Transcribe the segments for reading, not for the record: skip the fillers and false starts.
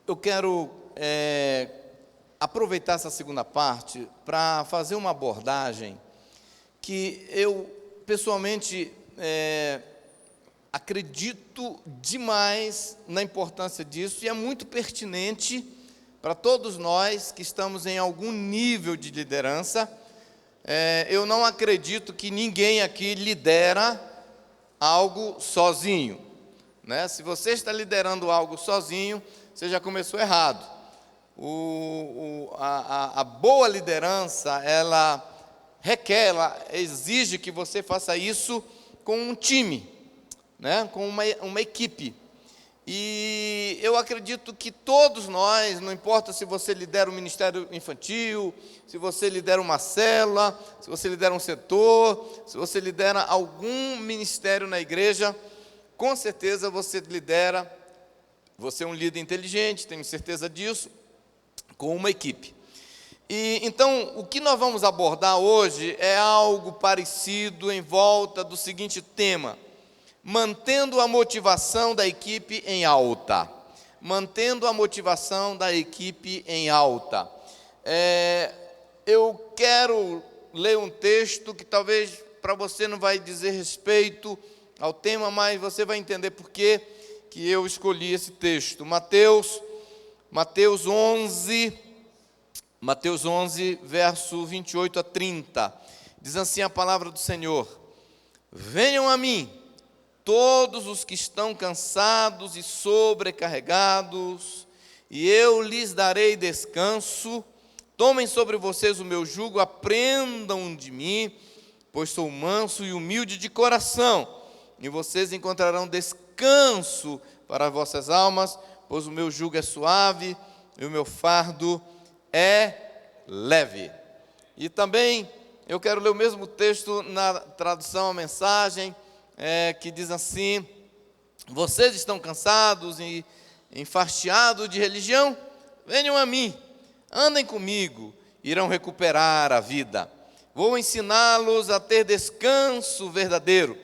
Eu quero aproveitar essa segunda parte para fazer uma abordagem que eu, pessoalmente, acredito demais na importância disso e é muito pertinente para todos nós que estamos em algum nível de liderança. Eu não acredito que ninguém aqui lidera algo sozinho, né? Se você está liderando algo sozinho, você já começou errado. A boa liderança, ela exige que você faça isso com um time, né? Com uma equipe. E eu acredito que todos nós, não importa se você lidera um ministério infantil, se você lidera uma célula, se você lidera um setor, se você lidera algum ministério na igreja, com certeza você é um líder inteligente, tenho certeza disso, com uma equipe. E então, o que nós vamos abordar hoje é algo parecido em volta do seguinte tema: mantendo a motivação da equipe em alta. Mantendo a motivação da equipe em alta. Eu quero ler um texto que talvez para você não vai dizer respeito ao tema, mas você vai entender por que eu escolhi esse texto. Mateus 11, verso 28 a 30. Diz assim a palavra do Senhor: venham a mim todos os que estão cansados e sobrecarregados, e eu lhes darei descanso. Tomem sobre vocês o meu jugo, aprendam de mim, pois sou manso e humilde de coração, e vocês encontrarão descanso para as vossas almas, pois o meu jugo é suave e o meu fardo é leve. E também eu quero ler o mesmo texto na tradução A Mensagem, que diz assim: vocês estão cansados e enfastiados de religião? Venham a mim, andem comigo, irão recuperar a vida. Vou ensiná-los a ter descanso verdadeiro.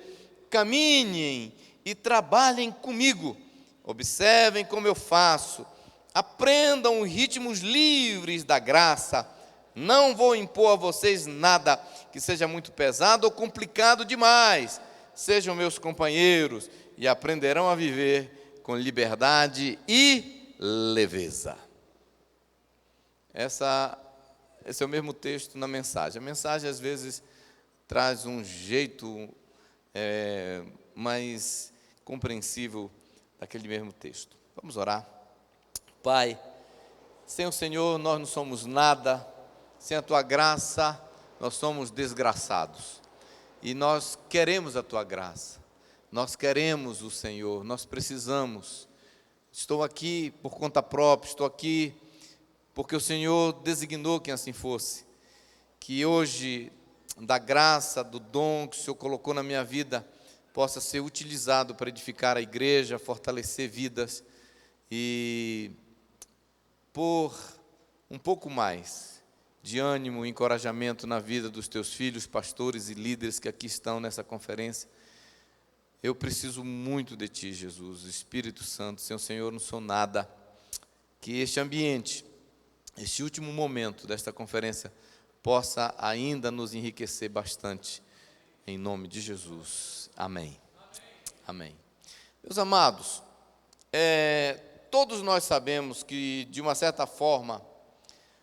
Caminhem e trabalhem comigo. Observem como eu faço. Aprendam os ritmos livres da graça. Não vou impor a vocês nada que seja muito pesado ou complicado demais. Sejam meus companheiros e aprenderão a viver com liberdade e leveza. Esse é o mesmo texto na mensagem. A mensagem, às vezes, traz um jeito mais compreensível daquele mesmo texto. Vamos orar. Pai, sem o Senhor nós não somos nada, sem a Tua graça nós somos desgraçados. E nós queremos a Tua graça, nós queremos o Senhor, nós precisamos. Estou aqui por conta própria, estou aqui porque o Senhor designou que assim fosse. Que hoje, da graça, do dom que o Senhor colocou na minha vida, possa ser utilizado para edificar a igreja, fortalecer vidas e pôr um pouco mais de ânimo e encorajamento na vida dos teus filhos, pastores e líderes que aqui estão nessa conferência. Eu preciso muito de Ti, Jesus, Espírito Santo. Sem o Senhor eu não sou nada. Que este ambiente, este último momento desta conferência, possa ainda nos enriquecer bastante, em nome de Jesus. Amém. Amém. Meus amados, todos nós sabemos que, de uma certa forma,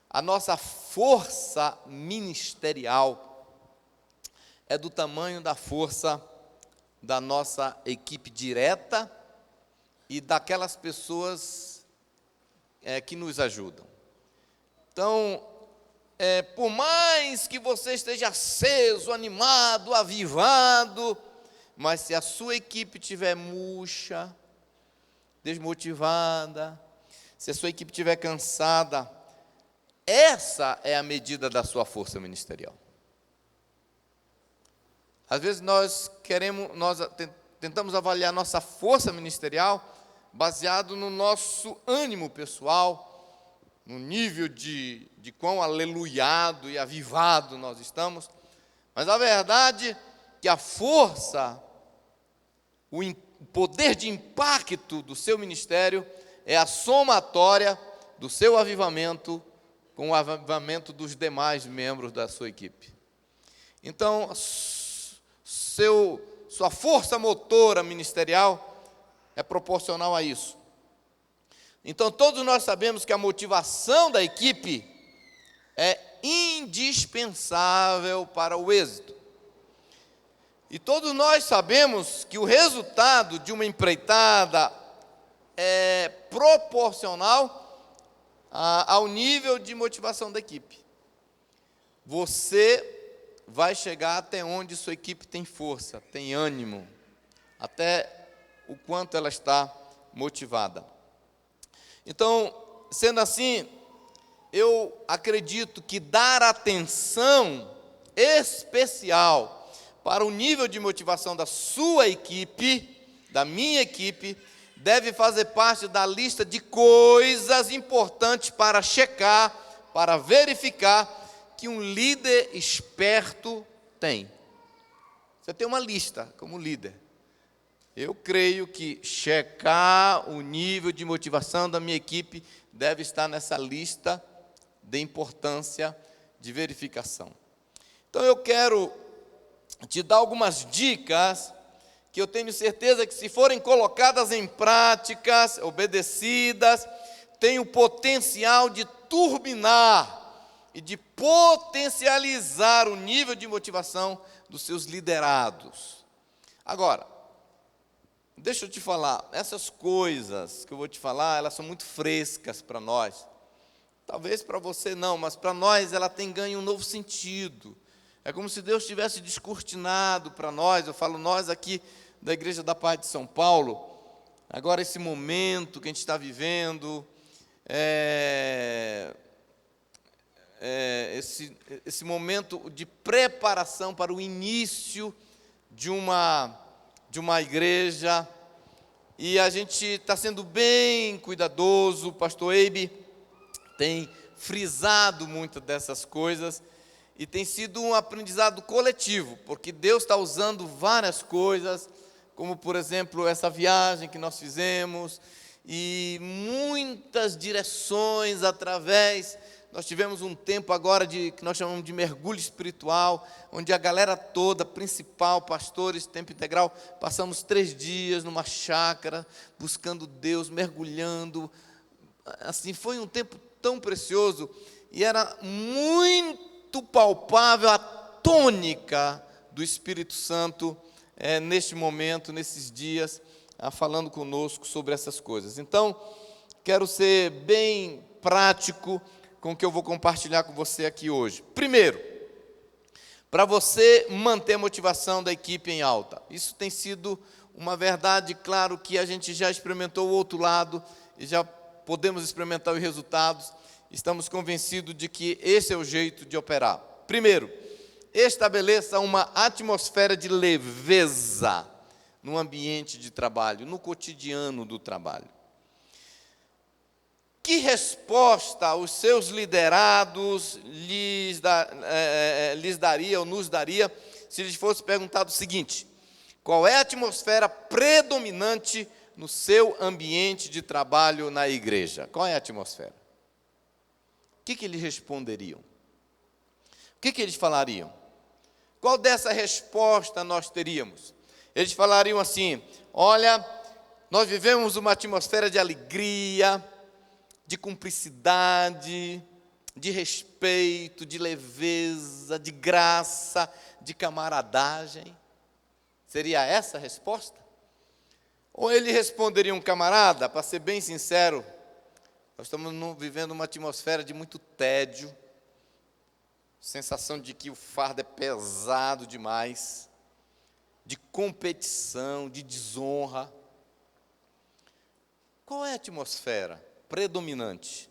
a nossa força ministerial é do tamanho da força da nossa equipe direta e daquelas pessoas que nos ajudam. Então, por mais que você esteja aceso, animado, avivado, mas se a sua equipe estiver murcha, desmotivada, se a sua equipe estiver cansada, essa é a medida da sua força ministerial. Às vezes nós tentamos avaliar nossa força ministerial baseado no nosso ânimo pessoal, no nível de quão aleluiado e avivado nós estamos, mas a verdade é que a força, o poder de impacto do seu ministério é a somatória do seu avivamento com o avivamento dos demais membros da sua equipe. Então, sua força motora ministerial é proporcional a isso. Então, todos nós sabemos que a motivação da equipe é indispensável para o êxito. E todos nós sabemos que o resultado de uma empreitada é proporcional ao nível de motivação da equipe. Você vai chegar até onde sua equipe tem força, tem ânimo, até o quanto ela está motivada. Então, sendo assim, eu acredito que dar atenção especial para o nível de motivação da sua equipe, da minha equipe, deve fazer parte da lista de coisas importantes para checar, para verificar que um líder esperto tem. Você tem uma lista como líder. Eu creio que checar o nível de motivação da minha equipe deve estar nessa lista de importância de verificação. Então eu quero te dar algumas dicas que eu tenho certeza que, se forem colocadas em práticas, obedecidas, tem o potencial de turbinar e de potencializar o nível de motivação dos seus liderados. Agora, deixa eu te falar, essas coisas que eu vou te falar, elas são muito frescas para nós. Talvez para você não, mas para nós ela tem ganho um novo sentido. É como se Deus tivesse descortinado para nós, eu falo nós aqui da Igreja da Paz de São Paulo, agora esse momento que a gente está vivendo, esse momento de preparação para o início de uma igreja, e a gente está sendo bem cuidadoso. O pastor Eibe tem frisado muitas dessas coisas, e tem sido um aprendizado coletivo, porque Deus está usando várias coisas, como, por exemplo, essa viagem que nós fizemos, e muitas direções através. Nós tivemos um tempo agora que nós chamamos de mergulho espiritual, onde a galera toda, principal, pastores, tempo integral, passamos 3 dias numa chácara, buscando Deus, mergulhando. Assim, foi um tempo tão precioso, e era muito palpável a tônica do Espírito Santo neste momento, nesses dias, falando conosco sobre essas coisas. Então, quero ser bem prático com o que eu vou compartilhar com você aqui hoje. Primeiro, para você manter a motivação da equipe em alta. Isso tem sido uma verdade, claro que a gente já experimentou o outro lado, e já podemos experimentar os resultados. Estamos convencidos de que esse é o jeito de operar. Primeiro, estabeleça uma atmosfera de leveza no ambiente de trabalho, no cotidiano do trabalho. Que resposta os seus liderados lhes daria ou nos daria se lhes fosse perguntado o seguinte: qual é a atmosfera predominante no seu ambiente de trabalho na igreja? Qual é a atmosfera? O que eles responderiam? O que eles falariam? Qual dessa resposta nós teríamos? Eles falariam assim: olha, nós vivemos uma atmosfera de alegria, de cumplicidade, de respeito, de leveza, de graça, de camaradagem. Seria essa a resposta? Ou ele responderia: camarada, para ser bem sincero, nós estamos vivendo uma atmosfera de muito tédio, sensação de que o fardo é pesado demais, de competição, de desonra. Qual é a atmosfera predominante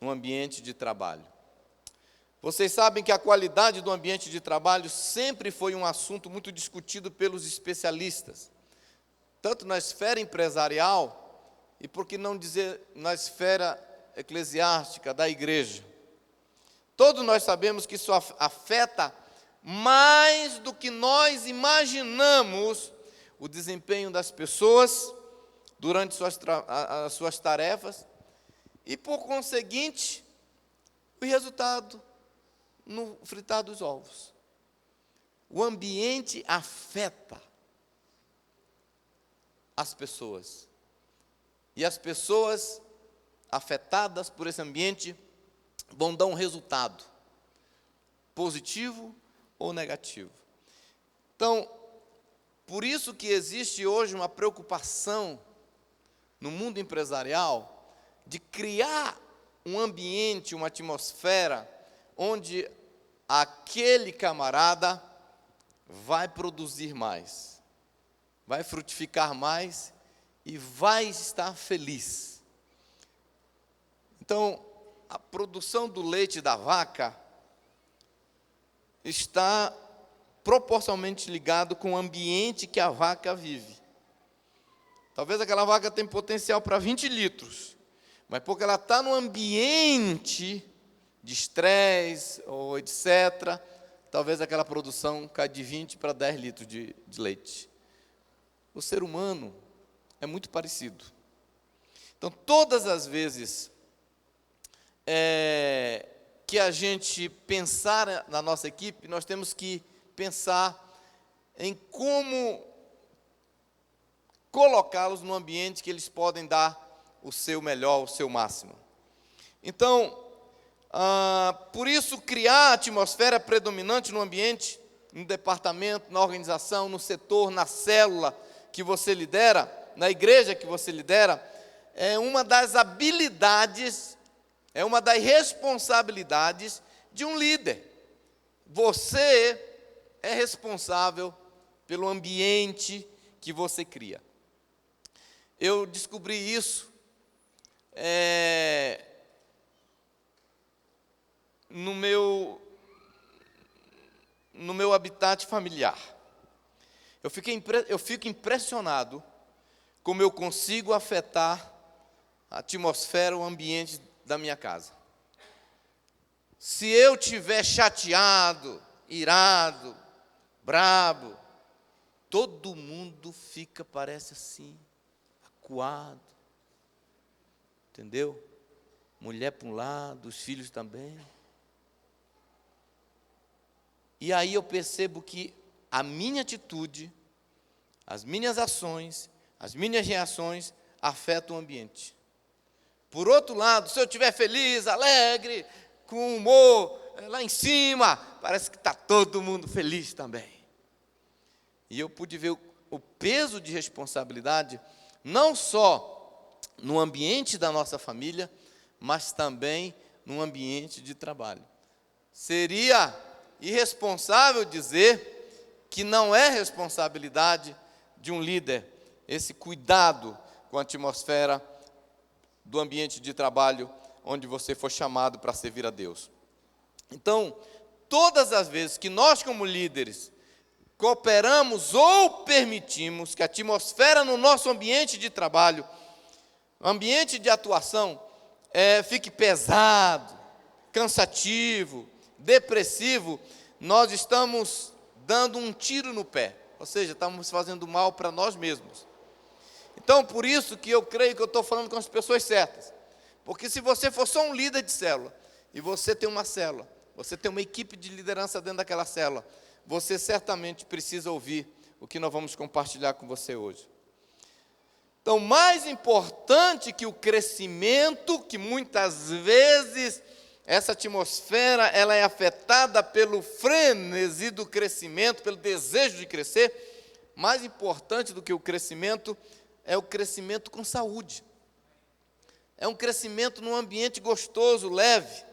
no ambiente de trabalho? Vocês sabem que a qualidade do ambiente de trabalho sempre foi um assunto muito discutido pelos especialistas, tanto na esfera empresarial e, por que não dizer, na esfera eclesiástica da igreja. Todos nós sabemos que isso afeta mais do que nós imaginamos o desempenho das pessoas, durante as suas tarefas, e, por conseguinte, o resultado no fritar dos ovos. O ambiente afeta as pessoas. E as pessoas afetadas por esse ambiente vão dar um resultado, positivo ou negativo. Então, por isso que existe hoje uma preocupação no mundo empresarial de criar um ambiente, uma atmosfera, onde aquele camarada vai produzir mais, vai frutificar mais e vai estar feliz. Então, a produção do leite da vaca está proporcionalmente ligado com o ambiente que a vaca vive. Talvez aquela vaca tenha potencial para 20 litros, mas porque ela está no ambiente de estresse ou etc., talvez aquela produção caia de 20 para 10 litros de leite. O ser humano é muito parecido. Então, todas as vezes que a gente pensar na nossa equipe, nós temos que pensar em como colocá-los no ambiente que eles podem dar o seu melhor, o seu máximo. Então, por isso, criar a atmosfera predominante no ambiente, no departamento, na organização, no setor, na célula que você lidera, na igreja que você lidera, é uma das habilidades, é uma das responsabilidades de um líder. Você é responsável pelo ambiente que você cria. Eu descobri isso no meu habitat familiar. Eu fico impressionado como eu consigo afetar a atmosfera, o ambiente da minha casa. Se eu estiver chateado, irado, brabo, todo mundo fica, parece assim, acuado. Entendeu? Mulher para um lado, os filhos também. E aí eu percebo que a minha atitude, as minhas ações, as minhas reações afetam o ambiente. Por outro lado, se eu estiver feliz, alegre, com humor lá em cima, parece que está todo mundo feliz também. E eu pude ver o peso de responsabilidade, não só no ambiente da nossa família, mas também no ambiente de trabalho. Seria irresponsável dizer que não é responsabilidade de um líder esse cuidado com a atmosfera do ambiente de trabalho onde você for chamado para servir a Deus. Então, todas as vezes que nós, como líderes, cooperamos ou permitimos que a atmosfera no nosso ambiente de trabalho, ambiente de atuação, fique pesado, cansativo, depressivo, nós estamos dando um tiro no pé, ou seja, estamos fazendo mal para nós mesmos. Então, por isso que eu creio que eu estou falando com as pessoas certas, porque se você for só um líder de célula, e você tem uma célula, você tem uma equipe de liderança dentro daquela célula, você certamente precisa ouvir o que nós vamos compartilhar com você hoje. Então, mais importante que o crescimento, que muitas vezes essa atmosfera ela é afetada pelo frenesi do crescimento, pelo desejo de crescer, mais importante do que o crescimento é o crescimento com saúde. É um crescimento num ambiente gostoso, leve.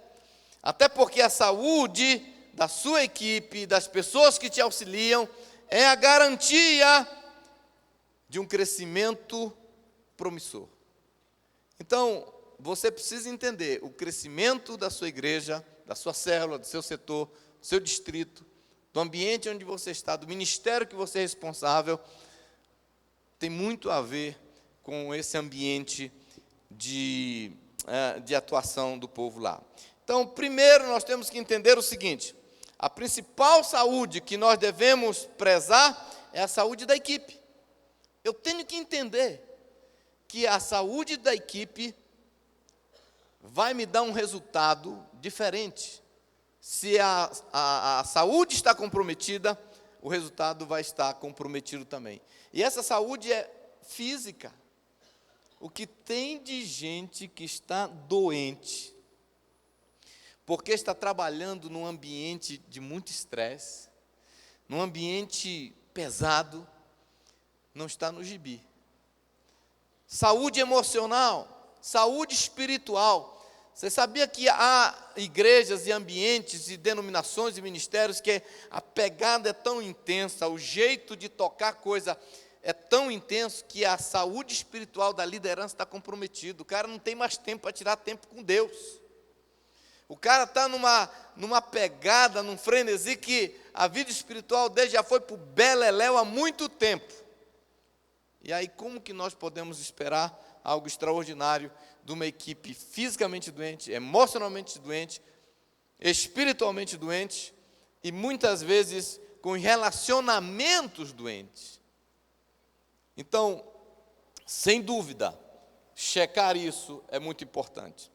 Até porque a saúde da sua equipe, das pessoas que te auxiliam, é a garantia de um crescimento promissor. Então, você precisa entender o crescimento da sua igreja, da sua célula, do seu setor, do seu distrito, do ambiente onde você está, do ministério que você é responsável, tem muito a ver com esse ambiente de atuação do povo lá. Então, primeiro nós temos que entender o seguinte: a principal saúde que nós devemos prezar é a saúde da equipe. Eu tenho que entender que a saúde da equipe vai me dar um resultado diferente. Se a saúde está comprometida, o resultado vai estar comprometido também. E essa saúde é física. O que tem de gente que está doente, porque está trabalhando num ambiente de muito estresse, num ambiente pesado, não está no gibi. Saúde emocional, saúde espiritual. Você sabia que há igrejas e ambientes e denominações e ministérios que a pegada é tão intensa, o jeito de tocar coisa é tão intenso que a saúde espiritual da liderança está comprometida. O cara não tem mais tempo para tirar tempo com Deus. O cara está numa pegada, num frenesi que a vida espiritual dele já foi para o beleléu há muito tempo. E aí como que nós podemos esperar algo extraordinário de uma equipe fisicamente doente, emocionalmente doente, espiritualmente doente e muitas vezes com relacionamentos doentes? Então, sem dúvida, checar isso é muito importante.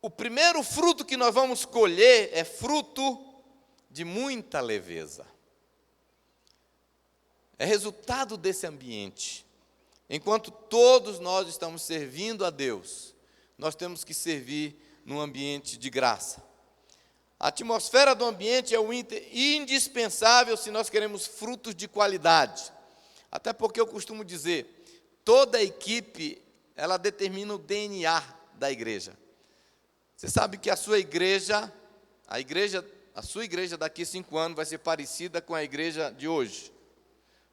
O primeiro fruto que nós vamos colher é fruto de muita leveza. É resultado desse ambiente. Enquanto todos nós estamos servindo a Deus, nós temos que servir num ambiente de graça. A atmosfera do ambiente é o indispensável se nós queremos frutos de qualidade. Até porque eu costumo dizer, toda equipe, ela determina o DNA da igreja. Você sabe que a sua igreja daqui a 5 anos vai ser parecida com a igreja de hoje.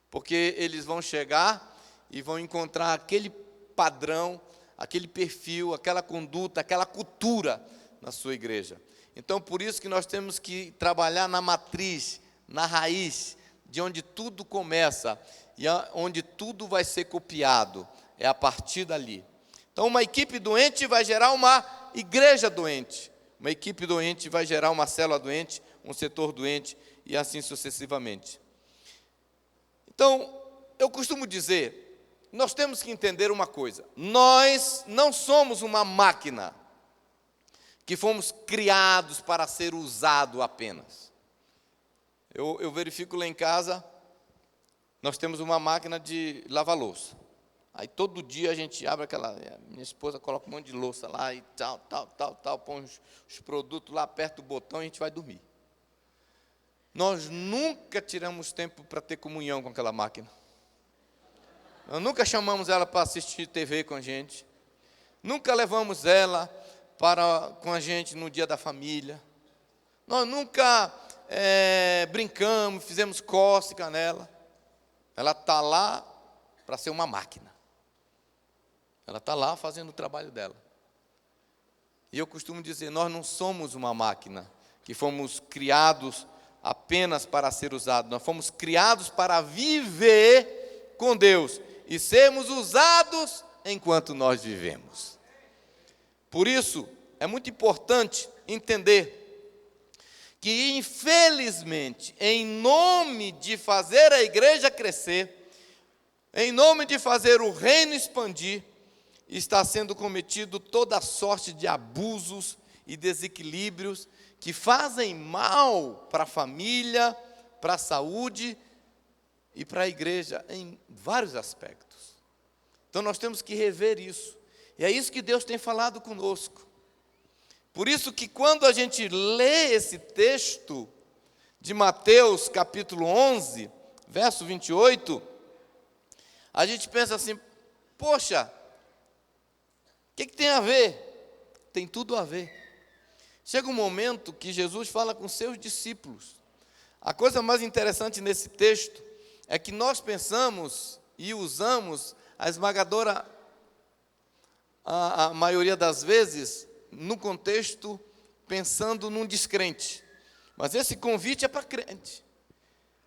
Porque eles vão chegar e vão encontrar aquele padrão, aquele perfil, aquela conduta, aquela cultura na sua igreja. Então, por isso que nós temos que trabalhar na matriz, na raiz, de onde tudo começa e onde tudo vai ser copiado. É a partir dali. Então, uma equipe doente vai gerar uma igreja doente. Uma equipe doente vai gerar uma célula doente, um setor doente e assim sucessivamente. Então, eu costumo dizer, nós temos que entender uma coisa. Nós não somos uma máquina que fomos criados para ser usado apenas. Eu verifico lá em casa, nós temos uma máquina de lavar louça. Aí todo dia a gente abre minha esposa coloca um monte de louça lá e tal, põe os produtos lá, aperta o botão e a gente vai dormir. Nós nunca tiramos tempo para ter comunhão com aquela máquina. Nós nunca chamamos ela para assistir TV com a gente. Nunca levamos ela com a gente no dia da família. Nós nunca brincamos, fizemos cócega nela. Ela está lá para ser uma máquina. Ela está lá fazendo o trabalho dela. E eu costumo dizer, nós não somos uma máquina que fomos criados apenas para ser usados. Nós fomos criados para viver com Deus e sermos usados enquanto nós vivemos. Por isso, é muito importante entender que, infelizmente, em nome de fazer a igreja crescer, em nome de fazer o reino expandir, está sendo cometido toda sorte de abusos e desequilíbrios que fazem mal para a família, para a saúde e para a igreja em vários aspectos. Então nós temos que rever isso. E é isso que Deus tem falado conosco. Por isso que quando a gente lê esse texto de Mateus capítulo 11, verso 28, a gente pensa assim, poxa, o que tem a ver? Tem tudo a ver. Chega um momento que Jesus fala com seus discípulos. A coisa mais interessante nesse texto é que nós pensamos e usamos a esmagadora, a maioria das vezes, no contexto, pensando num descrente. Mas esse convite é para crente.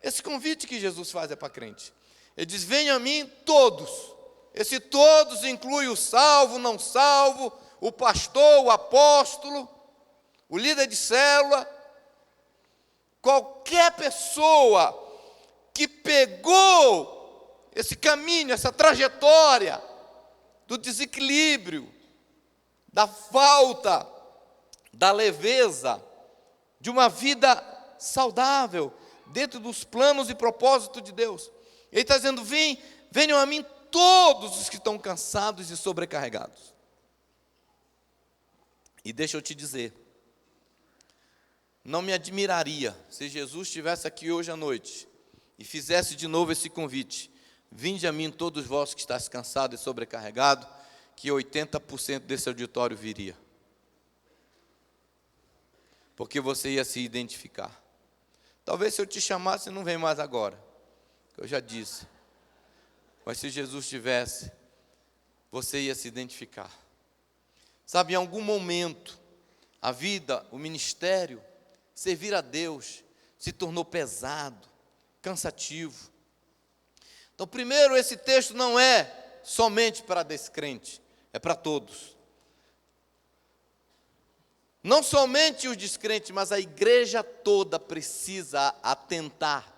Esse convite que Jesus faz é para crente. Ele diz, venham a mim todos. Esse todos inclui o salvo, não salvo, o pastor, o apóstolo, o líder de célula. Qualquer pessoa que pegou esse caminho, essa trajetória do desequilíbrio, da falta, da leveza, de uma vida saudável, dentro dos planos e propósitos de Deus. Ele está dizendo: venham a mim todos os que estão cansados e sobrecarregados. E deixa eu te dizer, não me admiraria se Jesus estivesse aqui hoje à noite e fizesse de novo esse convite: vinde a mim todos vós que estáis cansados e sobrecarregados, que 80% desse auditório viria. Porque você ia se identificar. Talvez se eu te chamasse, não vem mais agora, eu já disse. Mas se Jesus estivesse, você ia se identificar. Sabe, em algum momento, a vida, o ministério, servir a Deus, se tornou pesado, cansativo. Então, primeiro, esse texto não é somente para descrente, é para todos. Não somente os descrentes, mas a igreja toda precisa atentar.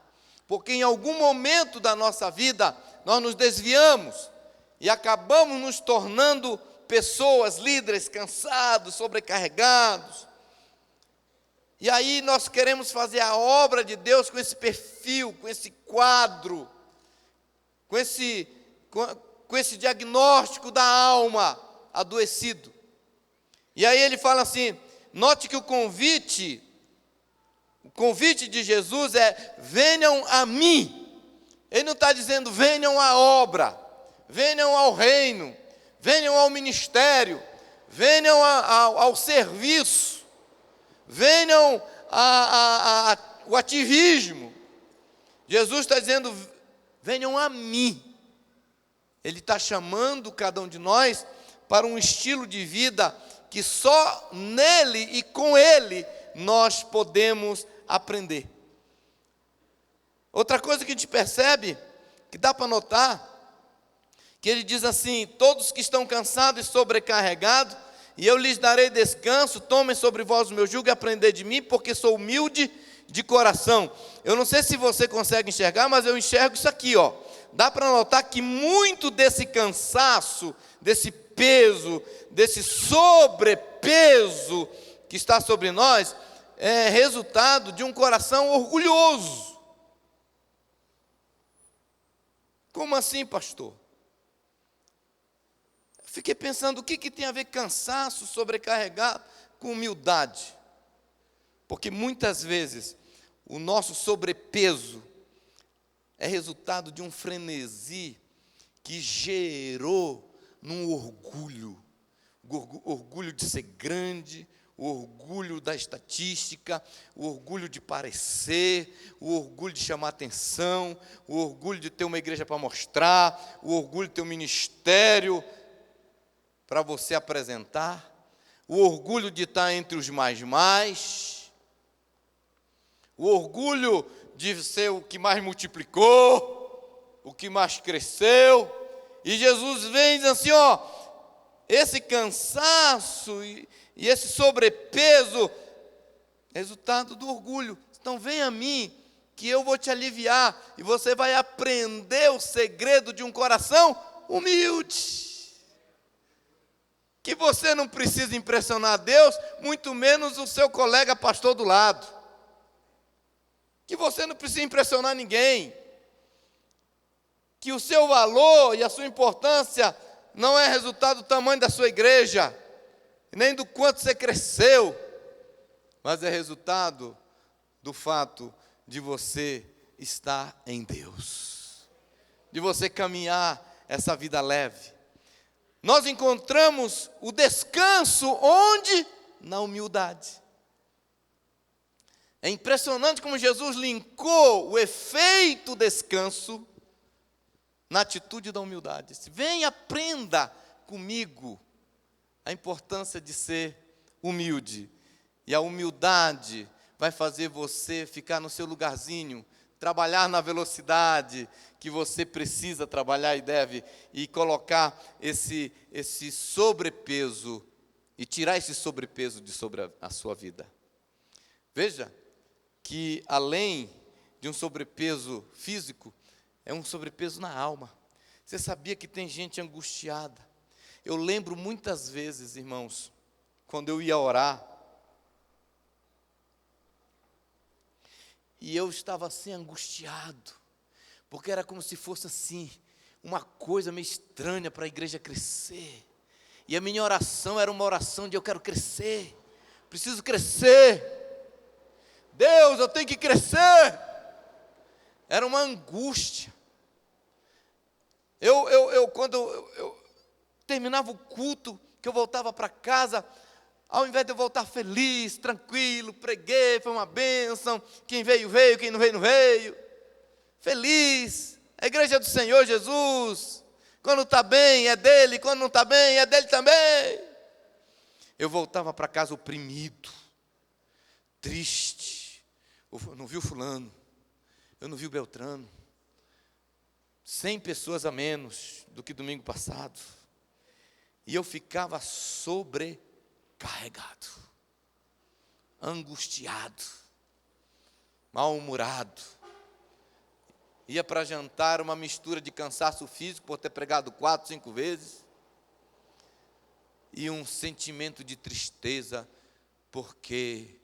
Porque em algum momento da nossa vida, nós nos desviamos e acabamos nos tornando pessoas, líderes, cansados, sobrecarregados. E aí nós queremos fazer a obra de Deus com esse perfil, com esse quadro, com esse diagnóstico da alma adoecido. E aí ele fala assim, note que o convite de Jesus é: venham a mim. Ele não está dizendo venham à obra, venham ao reino, venham ao ministério, venham ao serviço, venham ao ativismo. Jesus está dizendo: venham a mim. Ele está chamando cada um de nós para um estilo de vida que só nele e com ele nós podemos aprender. Outra coisa que a gente percebe, que dá para notar, que ele diz assim: todos que estão cansados e sobrecarregados, e eu lhes darei descanso, tomem sobre vós o meu jugo e aprendei de mim, porque sou humilde de coração. Eu não sei se você consegue enxergar, mas eu enxergo isso aqui, ó. Dá para notar que muito desse cansaço, desse peso, desse sobrepeso que está sobre nós, é resultado de um coração orgulhoso. Como assim, pastor? Fiquei pensando, o que tem a ver cansaço, sobrecarregado, com humildade? Porque muitas vezes o nosso sobrepeso é resultado de um frenesi que gerou num orgulho. O orgulho de ser grande, o orgulho da estatística, o orgulho de parecer, o orgulho de chamar atenção, o orgulho de ter uma igreja para mostrar, o orgulho de ter um ministério para você apresentar, o orgulho de estar entre os mais, o orgulho de ser o que mais multiplicou, o que mais cresceu. E Jesus vem e diz assim, ó, esse cansaço e esse sobrepeso é resultado do orgulho. Então vem a mim, que eu vou te aliviar, e você vai aprender o segredo de um coração humilde. Que você não precisa impressionar Deus, muito menos o seu colega pastor do lado. Que você não precisa impressionar ninguém. Que o seu valor e a sua importância não é resultado do tamanho da sua igreja, nem do quanto você cresceu, mas é resultado do fato de você estar em Deus, de você caminhar essa vida leve. Nós encontramos o descanso onde? Na humildade. É impressionante como Jesus linkou o efeito descanso na atitude da humildade. Vem, aprenda comigo a importância de ser humilde. E a humildade vai fazer você ficar no seu lugarzinho, trabalhar na velocidade que você precisa trabalhar e deve, e colocar esse sobrepeso, e tirar esse sobrepeso de sobre a sua vida. Veja que além de um sobrepeso físico, É um sobrepeso na alma. Você sabia que tem gente angustiada? Eu lembro muitas vezes, irmãos, quando eu ia orar, e eu estava assim angustiado, porque era como se fosse assim, uma coisa meio estranha para a igreja crescer. E a minha oração era uma oração de eu quero crescer, preciso crescer. Deus, eu tenho que crescer. Era uma angústia. Quando eu terminava o culto, que eu voltava para casa, ao invés de eu voltar feliz, tranquilo, preguei, foi uma bênção, quem veio, veio, quem não veio, não veio, feliz, a igreja do Senhor Jesus, quando está bem é dele, quando não está bem é dele também. Eu voltava para casa oprimido, triste, eu não vi o fulano, eu não vi o Beltrano, 100 pessoas a menos do que domingo passado, e eu ficava sobrecarregado, angustiado, mal-humorado. Ia para jantar, uma mistura de cansaço físico, por ter pregado 4, 5 vezes, e um sentimento de tristeza, porque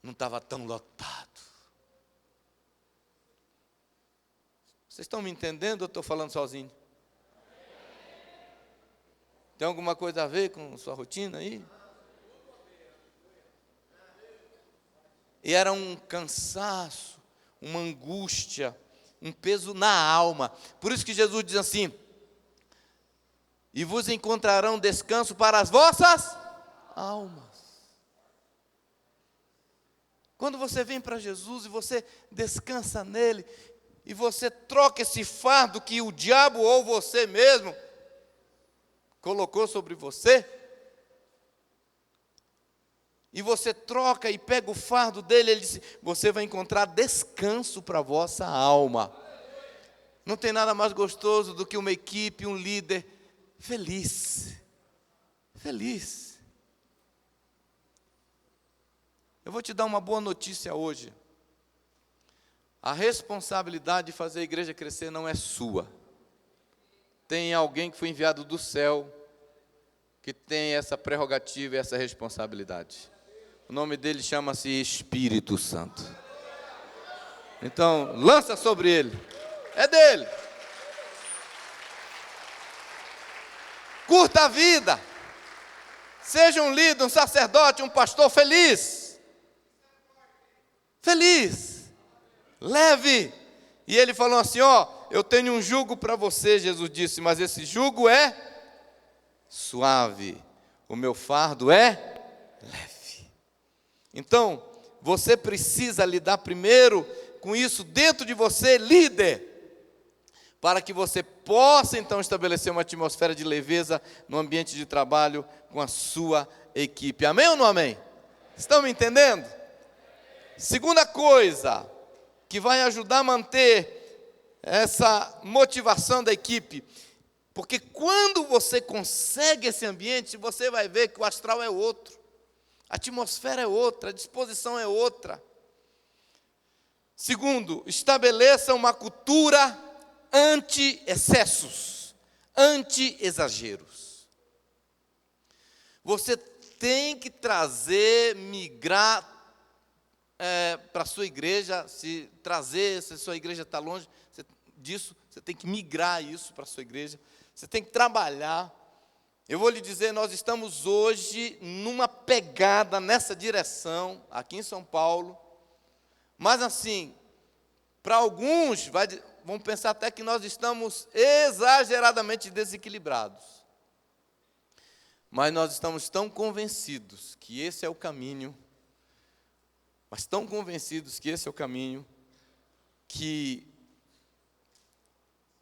não estava tão lotado. Vocês estão me entendendo ou estou falando sozinho? Tem alguma coisa a ver com sua rotina aí? E era um cansaço, uma angústia, um peso na alma. Por isso que Jesus diz assim: e vos encontrarão descanso para as vossas almas. Quando você vem para Jesus e você descansa nele, e você troca esse fardo que o diabo ou você mesmo colocou sobre você, e você troca e pega o fardo dele, ele diz: você vai encontrar descanso para a vossa alma. Não tem nada mais gostoso do que uma equipe, um líder feliz. Feliz. Eu vou te dar uma boa notícia hoje. A responsabilidade de fazer a igreja crescer não é sua. Tem alguém que foi enviado do céu, que tem essa prerrogativa e essa responsabilidade. O nome dele chama-se Espírito Santo. Então, lança sobre ele. É dele. Curta a vida. Seja um líder, um sacerdote, um pastor feliz. Feliz. Leve. E ele falou assim: ó, eu tenho um jugo para você, Jesus disse, mas esse jugo é suave. O meu fardo é leve. Então, você precisa lidar primeiro com isso dentro de você, líder, para que você possa então estabelecer uma atmosfera de leveza no ambiente de trabalho com a sua equipe. Amém ou não amém? Estão me entendendo? Segunda coisa que vai ajudar a manter essa motivação da equipe, porque quando você consegue esse ambiente, você vai ver que o astral é outro, a atmosfera é outra, a disposição é outra. Segundo, estabeleça uma cultura anti-excessos, anti-exageros. Você tem que migrar para a sua igreja, se a sua igreja está longe disso, você tem que migrar isso para a sua igreja, você tem que trabalhar. Eu vou lhe dizer, nós estamos hoje numa pegada nessa direção, aqui em São Paulo, mas assim, para alguns vão pensar até que nós estamos exageradamente desequilibrados. Mas nós estamos tão convencidos que esse é o caminho, que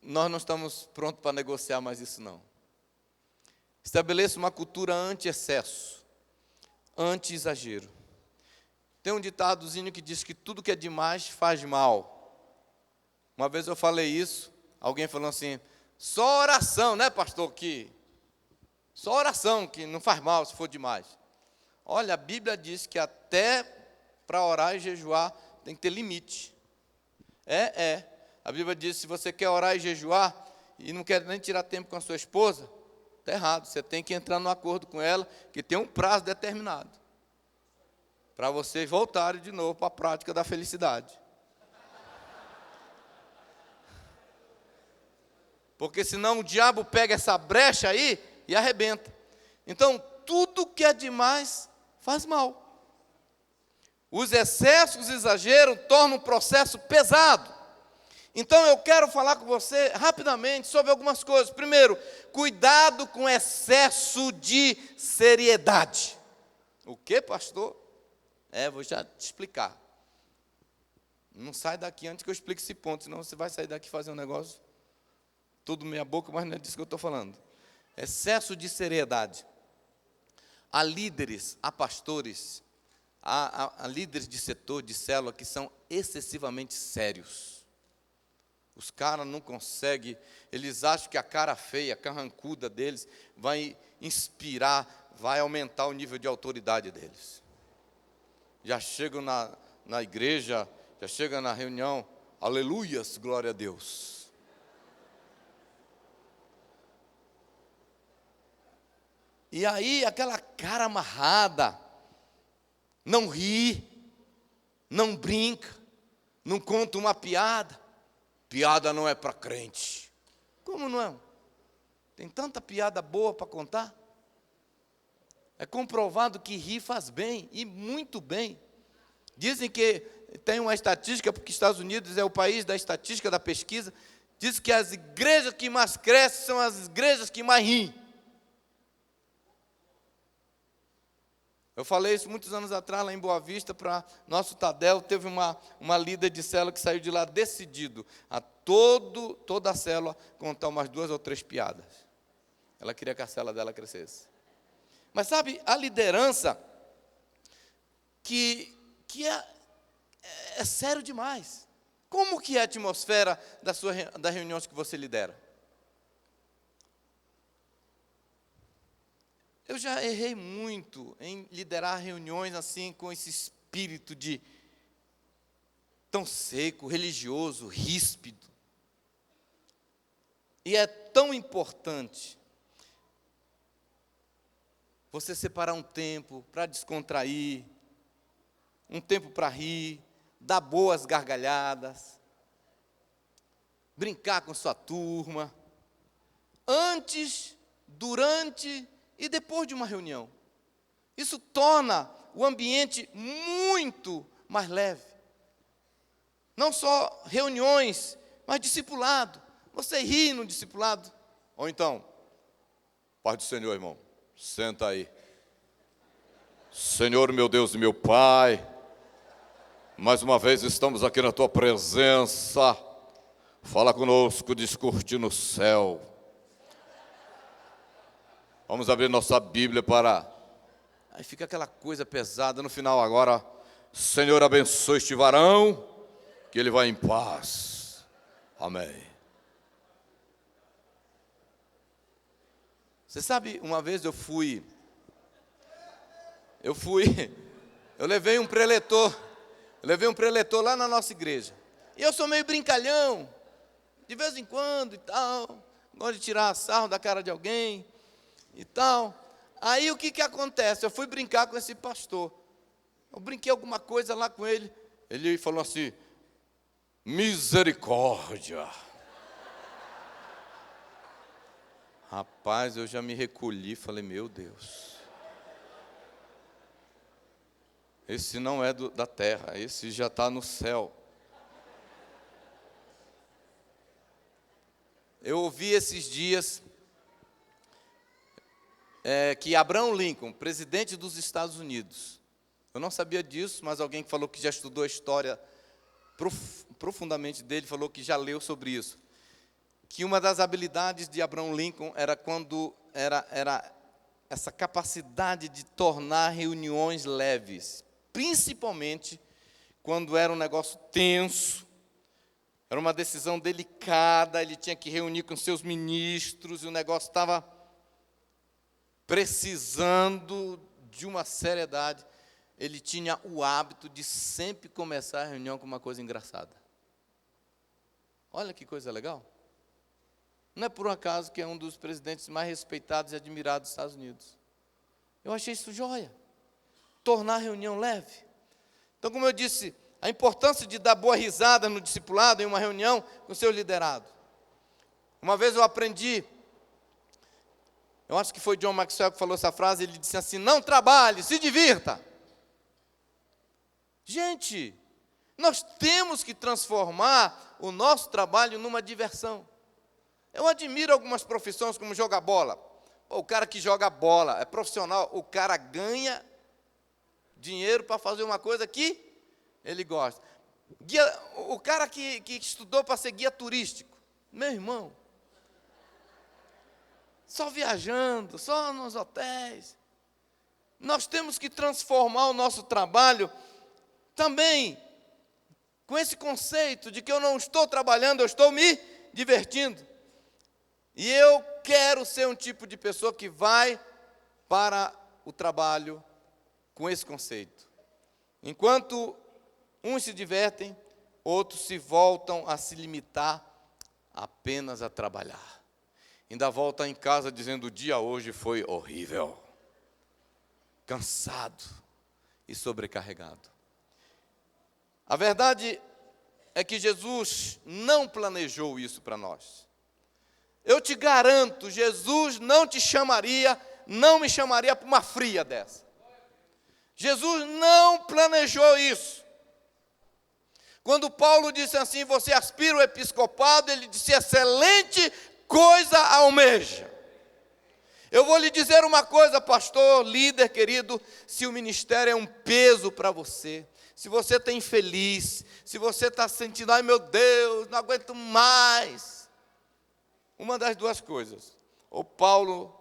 nós não estamos prontos para negociar mais isso não. Estabeleça uma cultura anti-excesso, anti-exagero. Tem um ditadozinho que diz que tudo que é demais faz mal. Uma vez eu falei isso, alguém falou assim: só oração, né, pastor, só oração que não faz mal se for demais. Olha, a Bíblia diz que até para orar e jejuar tem que ter limite. A Bíblia diz, se você quer orar e jejuar, e não quer nem tirar tempo com a sua esposa, está errado. Você tem que entrar no acordo com ela, que tem um prazo determinado, para vocês voltarem de novo para a prática da felicidade. Porque senão o diabo pega essa brecha aí e arrebenta. Então, tudo que é demais faz mal. Os excessos, os exageros, tornam o processo pesado. Então, eu quero falar com você rapidamente sobre algumas coisas. Primeiro, cuidado com excesso de seriedade. O que, pastor? Vou já te explicar. Não sai daqui antes que eu explique esse ponto, senão você vai sair daqui e fazer um negócio tudo meia boca, mas não é disso que eu estou falando. Excesso de seriedade. Há líderes, há pastores, há líderes de setor, de célula, que são excessivamente sérios. Os caras não conseguem, eles acham que a cara feia, a carrancuda deles vai inspirar, vai aumentar o nível de autoridade deles. Já chegam na igreja, já chegam na reunião, aleluias, glória a Deus. E aí, aquela cara amarrada, não ri, não brinca, não conta uma piada. Piada não é para crente. Como não é? Tem tanta piada boa para contar. É comprovado que rir faz bem, e muito bem. Dizem que tem uma estatística, porque Estados Unidos é o país da estatística, da pesquisa, diz que as igrejas que mais crescem são as igrejas que mais riem. Eu falei isso muitos anos atrás, lá em Boa Vista, para nosso Tadel. Teve uma líder de célula que saiu de lá decidido a toda a célula contar umas 2 ou 3 piadas. Ela queria que a célula dela crescesse. Mas sabe, a liderança que é sério demais. Como que é a atmosfera das reuniões que você lidera? Eu já errei muito em liderar reuniões assim, com esse espírito de tão seco, religioso, ríspido. E é tão importante você separar um tempo para descontrair, um tempo para rir, dar boas gargalhadas, brincar com sua turma, antes, durante e depois de uma reunião. Isso torna o ambiente muito mais leve. Não só reuniões, mas discipulado. Você ri no discipulado? Ou então, Pai do Senhor, irmão, senta aí. Senhor, meu Deus e meu Pai, mais uma vez estamos aqui na Tua presença. Fala conosco, discurte no céu. Vamos abrir nossa Bíblia para... Aí fica aquela coisa pesada no final agora. Senhor, abençoe este varão, que ele vai em paz. Amém. Você sabe, uma vez eu levei um preletor lá na nossa igreja. E eu sou meio brincalhão, de vez em quando e tal, gosto de tirar sarro da cara de alguém e tal. Aí o que acontece? Eu fui brincar com esse pastor. Eu brinquei alguma coisa lá com ele. Ele falou assim: misericórdia. Rapaz, eu já me recolhi, falei, meu Deus. Esse não é da terra, esse já está no céu. Eu ouvi esses dias que Abraham Lincoln, presidente dos Estados Unidos, eu não sabia disso, mas alguém que falou que já estudou a história profundamente dele, falou que já leu sobre isso, que uma das habilidades de Abraham Lincoln era era essa capacidade de tornar reuniões leves, principalmente quando era um negócio tenso, era uma decisão delicada, ele tinha que reunir com seus ministros, e o negócio estava precisando de uma seriedade. Ele tinha o hábito de sempre começar a reunião com uma coisa engraçada. Olha que coisa legal. Não é por um acaso que é um dos presidentes mais respeitados e admirados dos Estados Unidos. Eu achei isso joia. Tornar a reunião leve. Então, como eu disse, a importância de dar boa risada no discipulado em uma reunião com o seu liderado. Uma vez eu aprendi, eu acho que foi John Maxwell que falou essa frase, ele disse assim: não trabalhe, se divirta. Gente, nós temos que transformar o nosso trabalho numa diversão. Eu admiro algumas profissões como jogar bola. O cara que joga bola é profissional, o cara ganha dinheiro para fazer uma coisa que ele gosta. O cara que estudou para ser guia turístico, meu irmão, só viajando, só nos hotéis. Nós temos que transformar o nosso trabalho também com esse conceito de que eu não estou trabalhando, eu estou me divertindo. E eu quero ser um tipo de pessoa que vai para o trabalho com esse conceito. Enquanto uns se divertem, outros se voltam a se limitar apenas a trabalhar. Ainda volta em casa dizendo: o dia hoje foi horrível, cansado e sobrecarregado. A verdade é que Jesus não planejou isso para nós. Eu te garanto, Jesus não te chamaria, não me chamaria para uma fria dessa. Jesus não planejou isso. Quando Paulo disse assim: você aspira o episcopado, ele disse: excelente coisa almeja. Eu vou lhe dizer uma coisa, pastor, líder querido, se o ministério é um peso para você, se você está infeliz, se você está sentindo: ai meu Deus, não aguento mais. Uma das duas coisas: ou Paulo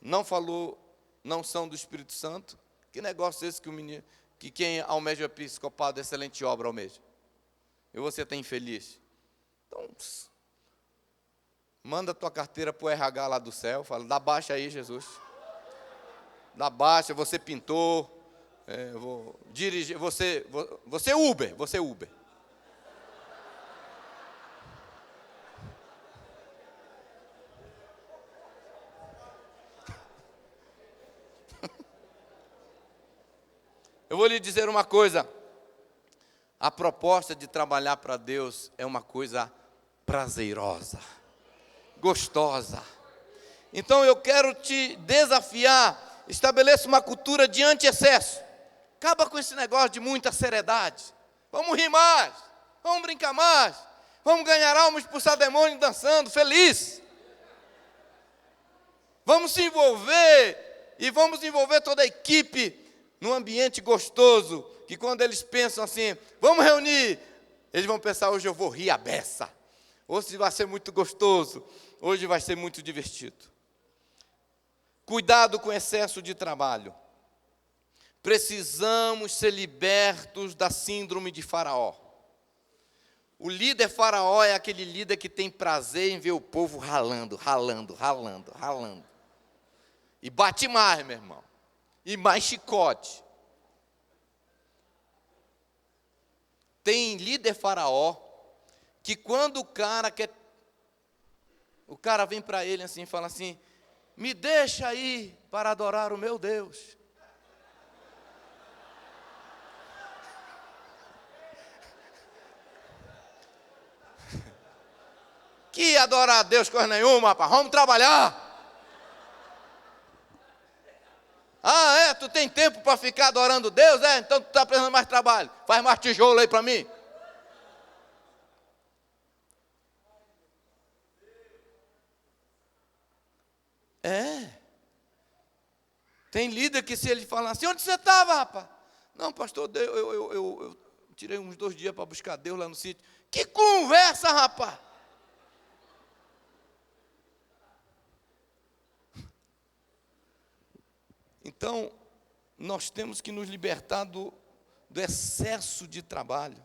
não falou, não são do Espírito Santo. Que negócio é esse que quem almeja o episcopado, excelente obra almeja? E você está infeliz. Então, manda a tua carteira para o RH lá do céu, fala: dá baixa aí, Jesus. Dá baixa, você pintor, vou dirigir, você Uber, você Uber. Eu vou lhe dizer uma coisa: a proposta de trabalhar para Deus é uma coisa prazerosa, gostosa. Então eu quero te desafiar, estabeleça uma cultura de anti-excesso. Acaba com esse negócio de muita seriedade. Vamos rir mais, vamos brincar mais, vamos ganhar alma, expulsar demônio dançando, feliz. Vamos se envolver e vamos envolver toda a equipe num ambiente gostoso, que quando eles pensam assim: vamos reunir, eles vão pensar: hoje eu vou rir a beça, hoje vai ser muito gostoso, hoje vai ser muito divertido. Cuidado com o excesso de trabalho. Precisamos ser libertos da síndrome de Faraó. O líder Faraó é aquele líder que tem prazer em ver o povo ralando. E bate mais, meu irmão. E mais chicote. Tem líder Faraó que quando o cara vem para ele assim e fala assim: me deixa aí para adorar o meu Deus. Que adorar a Deus coisa nenhuma, rapaz, vamos trabalhar. Ah, é? Tu tem tempo para ficar adorando Deus? É? Então tu está precisando mais trabalho. Faz mais tijolo aí para mim. Tem líder que se ele falar assim: onde você estava, rapaz? Não, pastor, eu tirei uns 2 dias para buscar Deus lá no sítio. Que conversa, rapaz! Então, nós temos que nos libertar do excesso de trabalho.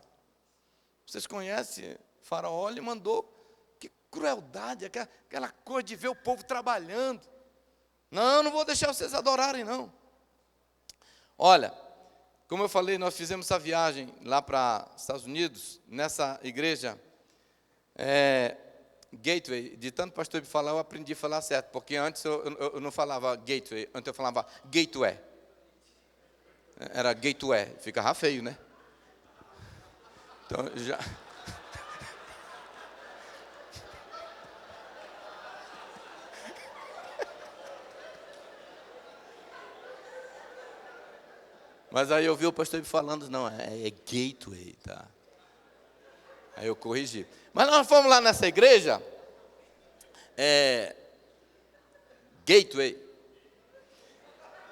Vocês conhecem Faraó? Ele mandou, que crueldade, aquela coisa de ver o povo trabalhando. Não vou deixar vocês adorarem, não. Olha, como eu falei, nós fizemos essa viagem lá para os Estados Unidos, nessa igreja, Gateway, de tanto pastor me falar, eu aprendi a falar certo, porque antes eu não falava gateway, antes eu falava gateway. Era gateway, ficava feio, né? Então, já... Mas aí eu vi o pastor me falando, não, é gateway, tá? Aí eu corrigi. Mas nós fomos lá nessa igreja, gateway.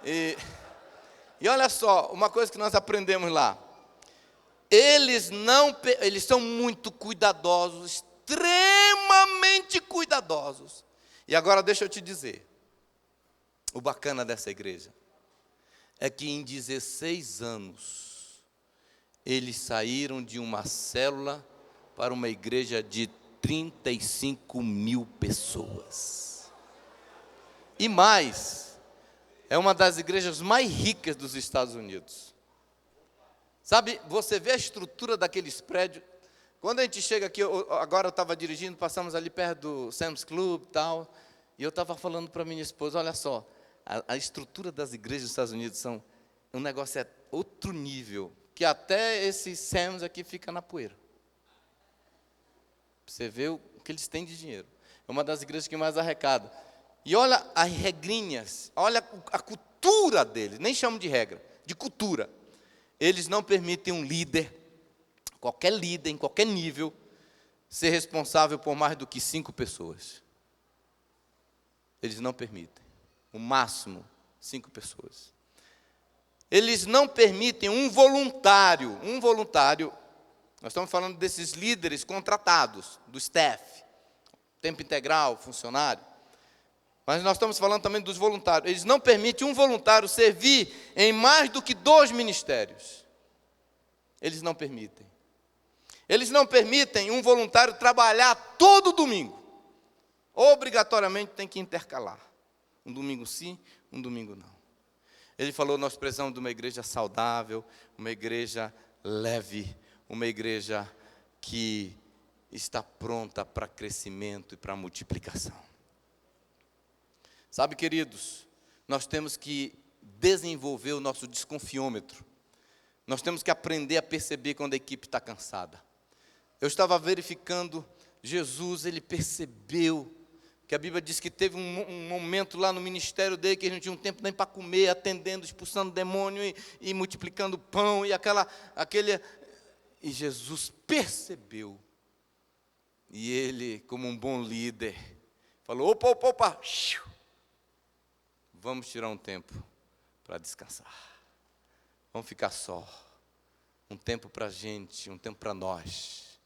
E olha só, uma coisa que nós aprendemos lá. Eles são muito cuidadosos, extremamente cuidadosos. E agora deixa eu te dizer, o bacana dessa igreja é que em 16 anos, eles saíram de uma célula para uma igreja de 35 mil pessoas. E mais, é uma das igrejas mais ricas dos Estados Unidos. Sabe, você vê a estrutura daqueles prédios. Quando a gente chega aqui, agora eu estava dirigindo, passamos ali perto do Sam's Club e tal, e eu estava falando para minha esposa, olha só, a estrutura das igrejas dos Estados Unidos um negócio é outro nível, que até esse Sam's aqui fica na poeira. Você vê o que eles têm de dinheiro. É uma das igrejas que mais arrecada. E olha as regrinhas, olha a cultura deles, nem chamo de regra, de cultura. Eles não permitem um líder, em qualquer nível, ser responsável por mais do que 5 pessoas. Eles não permitem. O máximo, 5 pessoas. Eles não permitem um voluntário, nós estamos falando desses líderes contratados, do staff, tempo integral, funcionário. Mas nós estamos falando também dos voluntários. Eles não permitem um voluntário servir em mais do que 2 ministérios. Eles não permitem. Eles não permitem um voluntário trabalhar todo domingo. Obrigatoriamente tem que intercalar. Um domingo sim, um domingo não. Ele falou, nós precisamos de uma igreja saudável, uma igreja leve, uma igreja que está pronta para crescimento e para multiplicação. Sabe, queridos, nós temos que desenvolver o nosso desconfiômetro. Nós temos que aprender a perceber quando a equipe está cansada. Eu estava verificando, Jesus, ele percebeu, que a Bíblia diz que teve um momento lá no ministério dele, que ele não tinha um tempo nem para comer, atendendo, expulsando demônio e multiplicando pão, e Jesus percebeu. E ele, como um bom líder, falou, opa, vamos tirar um tempo para descansar. Vamos ficar só. Um tempo para a gente, um tempo para nós.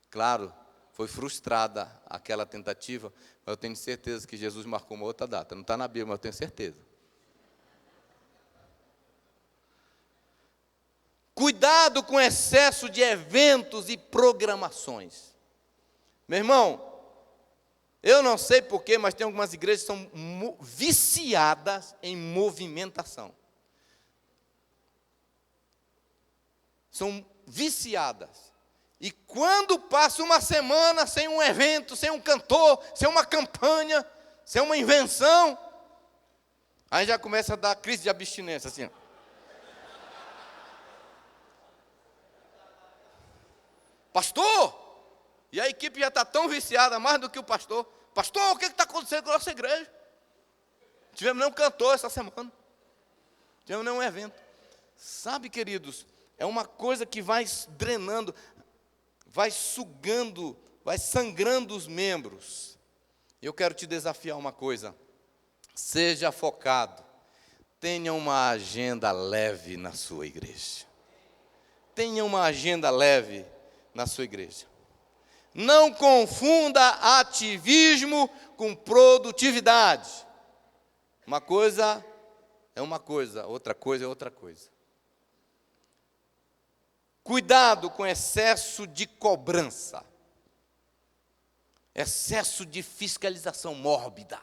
Claro, foi frustrada aquela tentativa, mas eu tenho certeza que Jesus marcou uma outra data. Não está na Bíblia, mas eu tenho certeza. Cuidado com o excesso de eventos e programações. Meu irmão, eu não sei porquê, mas tem algumas igrejas que são viciadas em movimentação. São viciadas. E quando passa uma semana sem um evento, sem um cantor, sem uma campanha, sem uma invenção, aí já começa a dar crise de abstinência, assim. Pastor! E a equipe já está tão viciada, mais do que o pastor. Pastor, o que está acontecendo com a nossa igreja? Não tivemos nenhum cantor essa semana. Não tivemos nenhum evento. Sabe, queridos, é uma coisa que vai drenando, vai sugando, vai sangrando os membros. Eu quero te desafiar uma coisa. Seja focado. Tenha uma agenda leve na sua igreja. Tenha uma agenda leve na sua igreja. Não confunda ativismo com produtividade. Uma coisa é uma coisa, outra coisa é outra coisa. Cuidado com excesso de cobrança, excesso de fiscalização mórbida.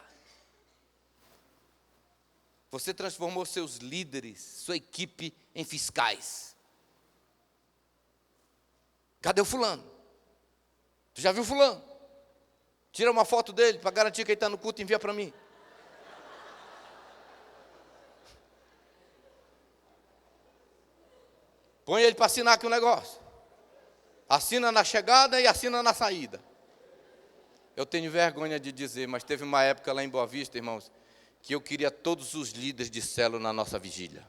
Você transformou seus líderes, sua equipe em fiscais. Cadê o fulano? Tu já viu fulano? Tira uma foto dele para garantir que ele está no culto e envia para mim. Põe ele para assinar aqui um negócio. Assina na chegada e assina na saída. Eu tenho vergonha de dizer, mas teve uma época lá em Boa Vista, irmãos, que eu queria todos os líderes de célula na nossa vigília.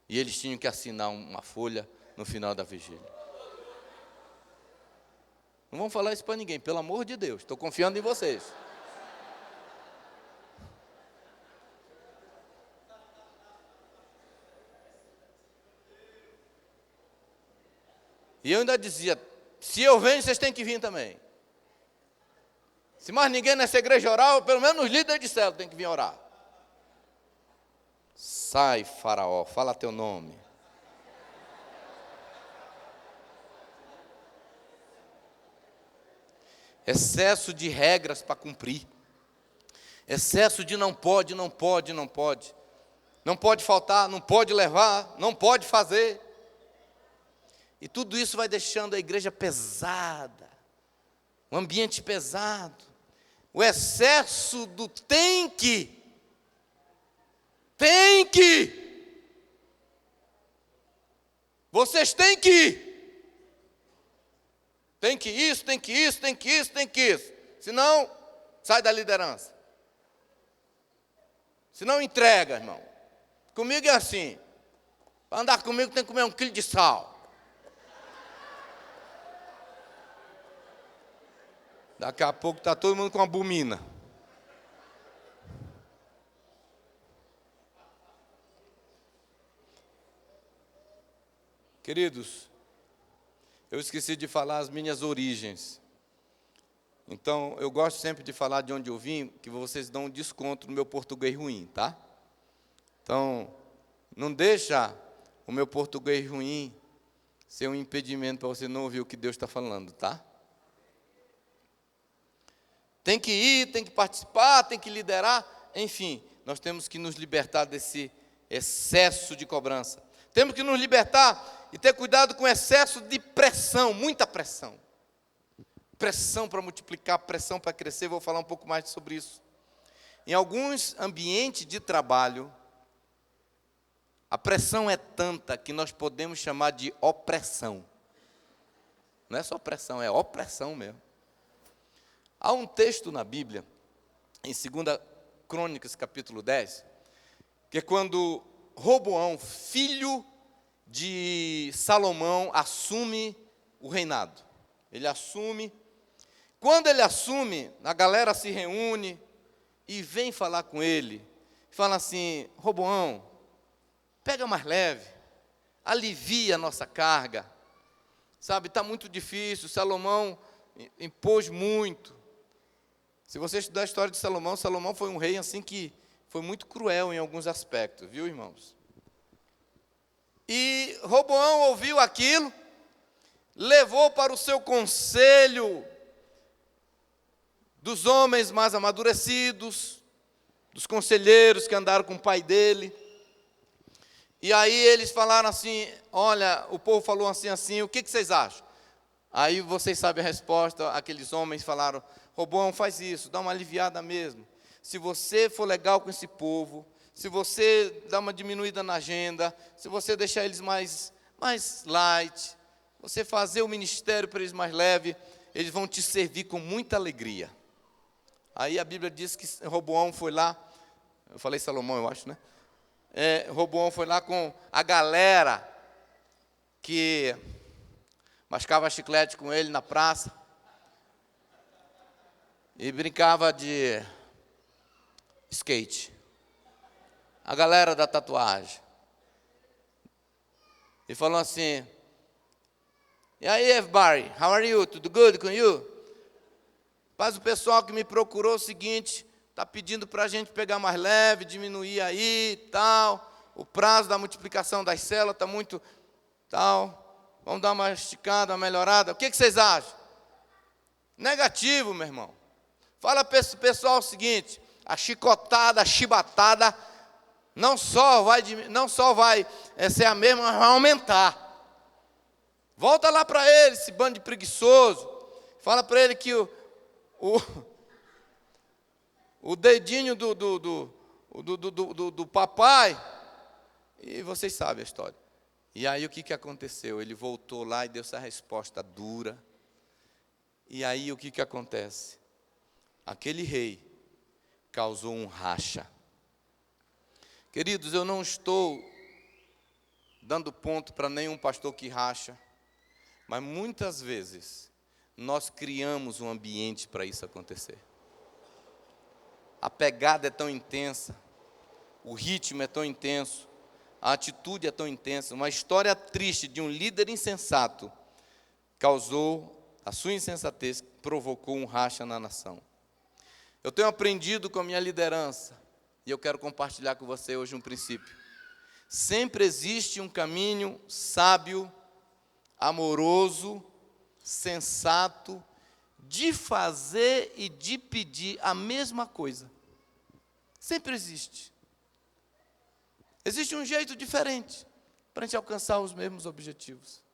E eles tinham que assinar uma folha no final da vigília. Não vamos falar isso para ninguém, pelo amor de Deus. Estou confiando em vocês. E eu ainda dizia, se eu venho, vocês têm que vir também. Se mais ninguém nessa igreja orar, pelo menos os líderes de célula têm que vir orar. Sai, Faraó, fala teu nome. Excesso de regras para cumprir. Excesso de não pode, não pode, não pode. Não pode faltar, não pode levar, não pode fazer. E tudo isso vai deixando a igreja pesada. Um ambiente pesado. O excesso do tem que. Tem que. Vocês têm que ir. Tem que isso, tem que isso, tem que isso, tem que isso. Senão, sai da liderança. Senão, entrega, irmão. Comigo é assim. Para andar comigo tem que comer 1 quilo de sal. Daqui a pouco está todo mundo com uma bumina. Queridos, eu esqueci de falar as minhas origens. Então, eu gosto sempre de falar de onde eu vim, que vocês dão um desconto no meu português ruim, tá? Então, não deixa o meu português ruim ser um impedimento para você não ouvir o que Deus está falando, tá? Tem que ir, tem que participar, tem que liderar, enfim, nós temos que nos libertar desse excesso de cobrança. Temos que nos libertar e ter cuidado com o excesso de pressão, muita pressão. Pressão para multiplicar, pressão para crescer, vou falar um pouco mais sobre isso. Em alguns ambientes de trabalho, a pressão é tanta que nós podemos chamar de opressão. Não é só pressão, é opressão mesmo. Há um texto na Bíblia, em 2 Crônicas, capítulo 10, que é quando Roboão, filho de Salomão, assume o reinado. Ele assume. Quando ele assume, a galera se reúne e vem falar com ele. Fala assim, Roboão, pega mais leve, alivia a nossa carga. Sabe, está muito difícil, Salomão impôs muito. Se você estudar a história de Salomão, Salomão foi um rei assim que foi muito cruel em alguns aspectos, viu, irmãos? E Roboão ouviu aquilo, levou para o seu conselho dos homens mais amadurecidos, dos conselheiros que andaram com o pai dele. E aí eles falaram assim, olha, o povo falou assim, assim, o que vocês acham? Aí vocês sabem a resposta, aqueles homens falaram, Roboão, faz isso, dá uma aliviada mesmo. Se você for legal com esse povo, se você dá uma diminuída na agenda, se você deixar eles mais light, você fazer o ministério para eles mais leve, eles vão te servir com muita alegria. Aí a Bíblia diz que Roboão foi lá, eu falei Salomão, eu acho, né? Roboão foi lá com a galera que mascava chiclete com ele na praça e brincava de skate. A galera da tatuagem. E falou assim, e aí, everybody, how are you? Tudo good com you? Mas o pessoal que me procurou é o seguinte, está pedindo para a gente pegar mais leve, diminuir aí e tal. O prazo da multiplicação das células está muito tal. Vamos dar uma esticada, uma melhorada. O que vocês acham? Negativo, meu irmão. Fala para esse pessoal o seguinte, a chicotada, a chibatada, não só vai ser a mesma, mas vai aumentar. Volta lá para ele, esse bando de preguiçoso. Fala para ele que o dedinho do papai, e vocês sabem a história. E aí o que aconteceu? Ele voltou lá e deu essa resposta dura. E aí o que acontece? Aquele rei causou um racha. Queridos, eu não estou dando ponto para nenhum pastor que racha, mas muitas vezes nós criamos um ambiente para isso acontecer. A pegada é tão intensa, o ritmo é tão intenso, a atitude é tão intensa. Uma história triste de um líder insensato causou, a sua insensatez provocou um racha na nação. Eu tenho aprendido com a minha liderança, e eu quero compartilhar com você hoje um princípio. Sempre existe um caminho sábio, amoroso, sensato, de fazer e de pedir a mesma coisa. Sempre existe. Existe um jeito diferente para a gente alcançar os mesmos objetivos.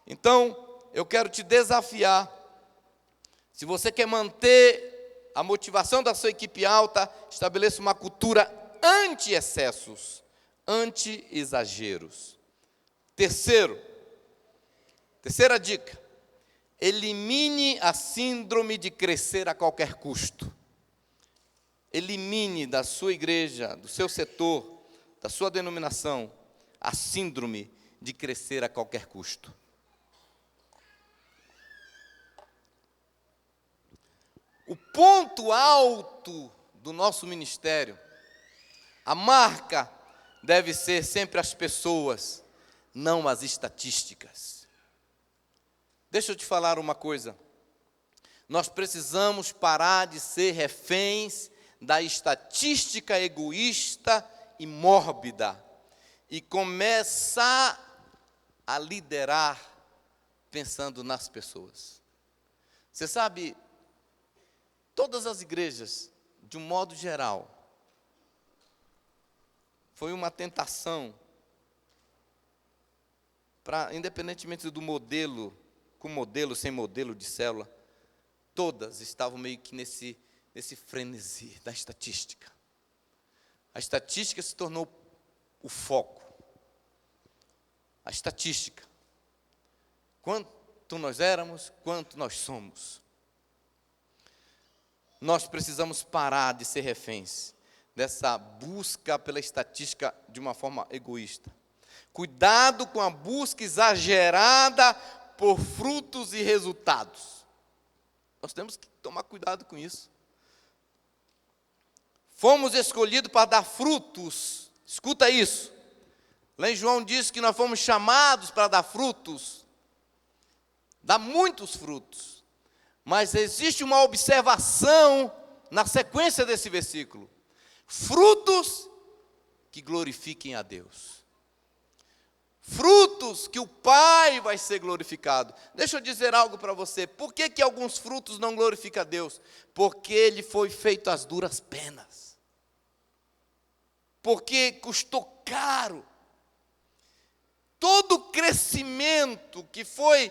Então, eu quero te desafiar. Se você quer manter a motivação da sua equipe alta, estabeleça uma cultura anti-excessos, anti-exageros. Terceira dica: elimine a síndrome de crescer a qualquer custo. Elimine da sua igreja, do seu setor, da sua denominação, a síndrome de crescer a qualquer custo. O ponto alto do nosso ministério, a marca, deve ser sempre as pessoas, não as estatísticas. Deixa eu te falar uma coisa. Nós precisamos parar de ser reféns da estatística egoísta e mórbida e começar a liderar pensando nas pessoas. Você sabe, todas as igrejas, de um modo geral, foi uma tentação para, independentemente do modelo, com modelo, sem modelo de célula, todas estavam meio que nesse frenesi da estatística. A estatística se tornou o foco. A estatística. Quanto nós éramos, quanto nós somos. Nós precisamos parar de ser reféns dessa busca pela estatística de uma forma egoísta. Cuidado com a busca exagerada por frutos e resultados. Nós temos que tomar cuidado com isso. Fomos escolhidos para dar frutos. Escuta isso. Lá em João diz que nós fomos chamados para dar frutos. Dar muitos frutos. Mas existe uma observação na sequência desse versículo. Frutos que glorifiquem a Deus. Frutos que o Pai vai ser glorificado. Deixa eu dizer algo para você. Por que alguns frutos não glorificam a Deus? Porque ele foi feito às duras penas. Porque custou caro. Todo crescimento que foi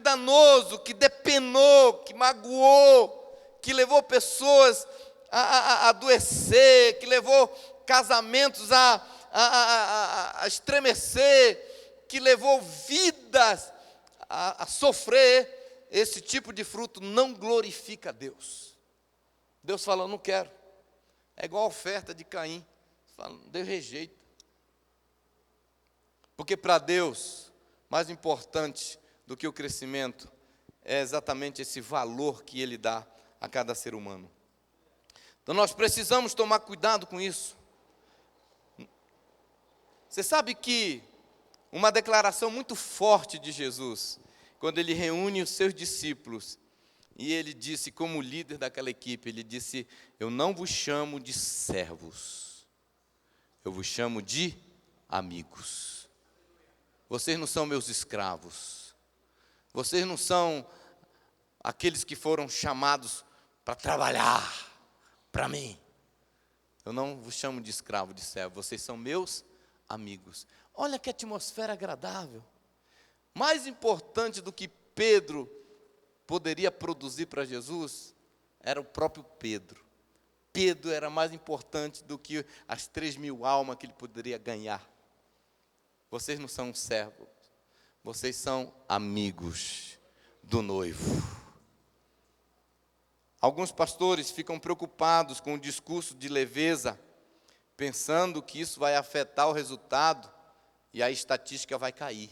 danoso, que depenou, que magoou, que levou pessoas a adoecer, que levou casamentos a estremecer, que levou vidas a sofrer, esse tipo de fruto não glorifica a Deus. Deus fala, não quero. É igual a oferta de Caim. Fala, Deus rejeita. Porque para Deus, mais importante do que o crescimento, é exatamente esse valor que Ele dá a cada ser humano. Então nós precisamos tomar cuidado com isso. Você sabe que uma declaração muito forte de Jesus, quando Ele reúne os seus discípulos, e Ele disse, como líder daquela equipe, Ele disse, eu não vos chamo de servos, eu vos chamo de amigos. Vocês não são meus escravos. Vocês não são aqueles que foram chamados para trabalhar para mim. Eu não vos chamo de escravo, de servo. Vocês são meus amigos. Olha que atmosfera agradável. Mais importante do que Pedro poderia produzir para Jesus era o próprio Pedro. Pedro era mais importante do que as 3.000 almas que ele poderia ganhar. Vocês não são servos, vocês são amigos do noivo. Alguns pastores ficam preocupados com o discurso de leveza, pensando que isso vai afetar o resultado e a estatística vai cair.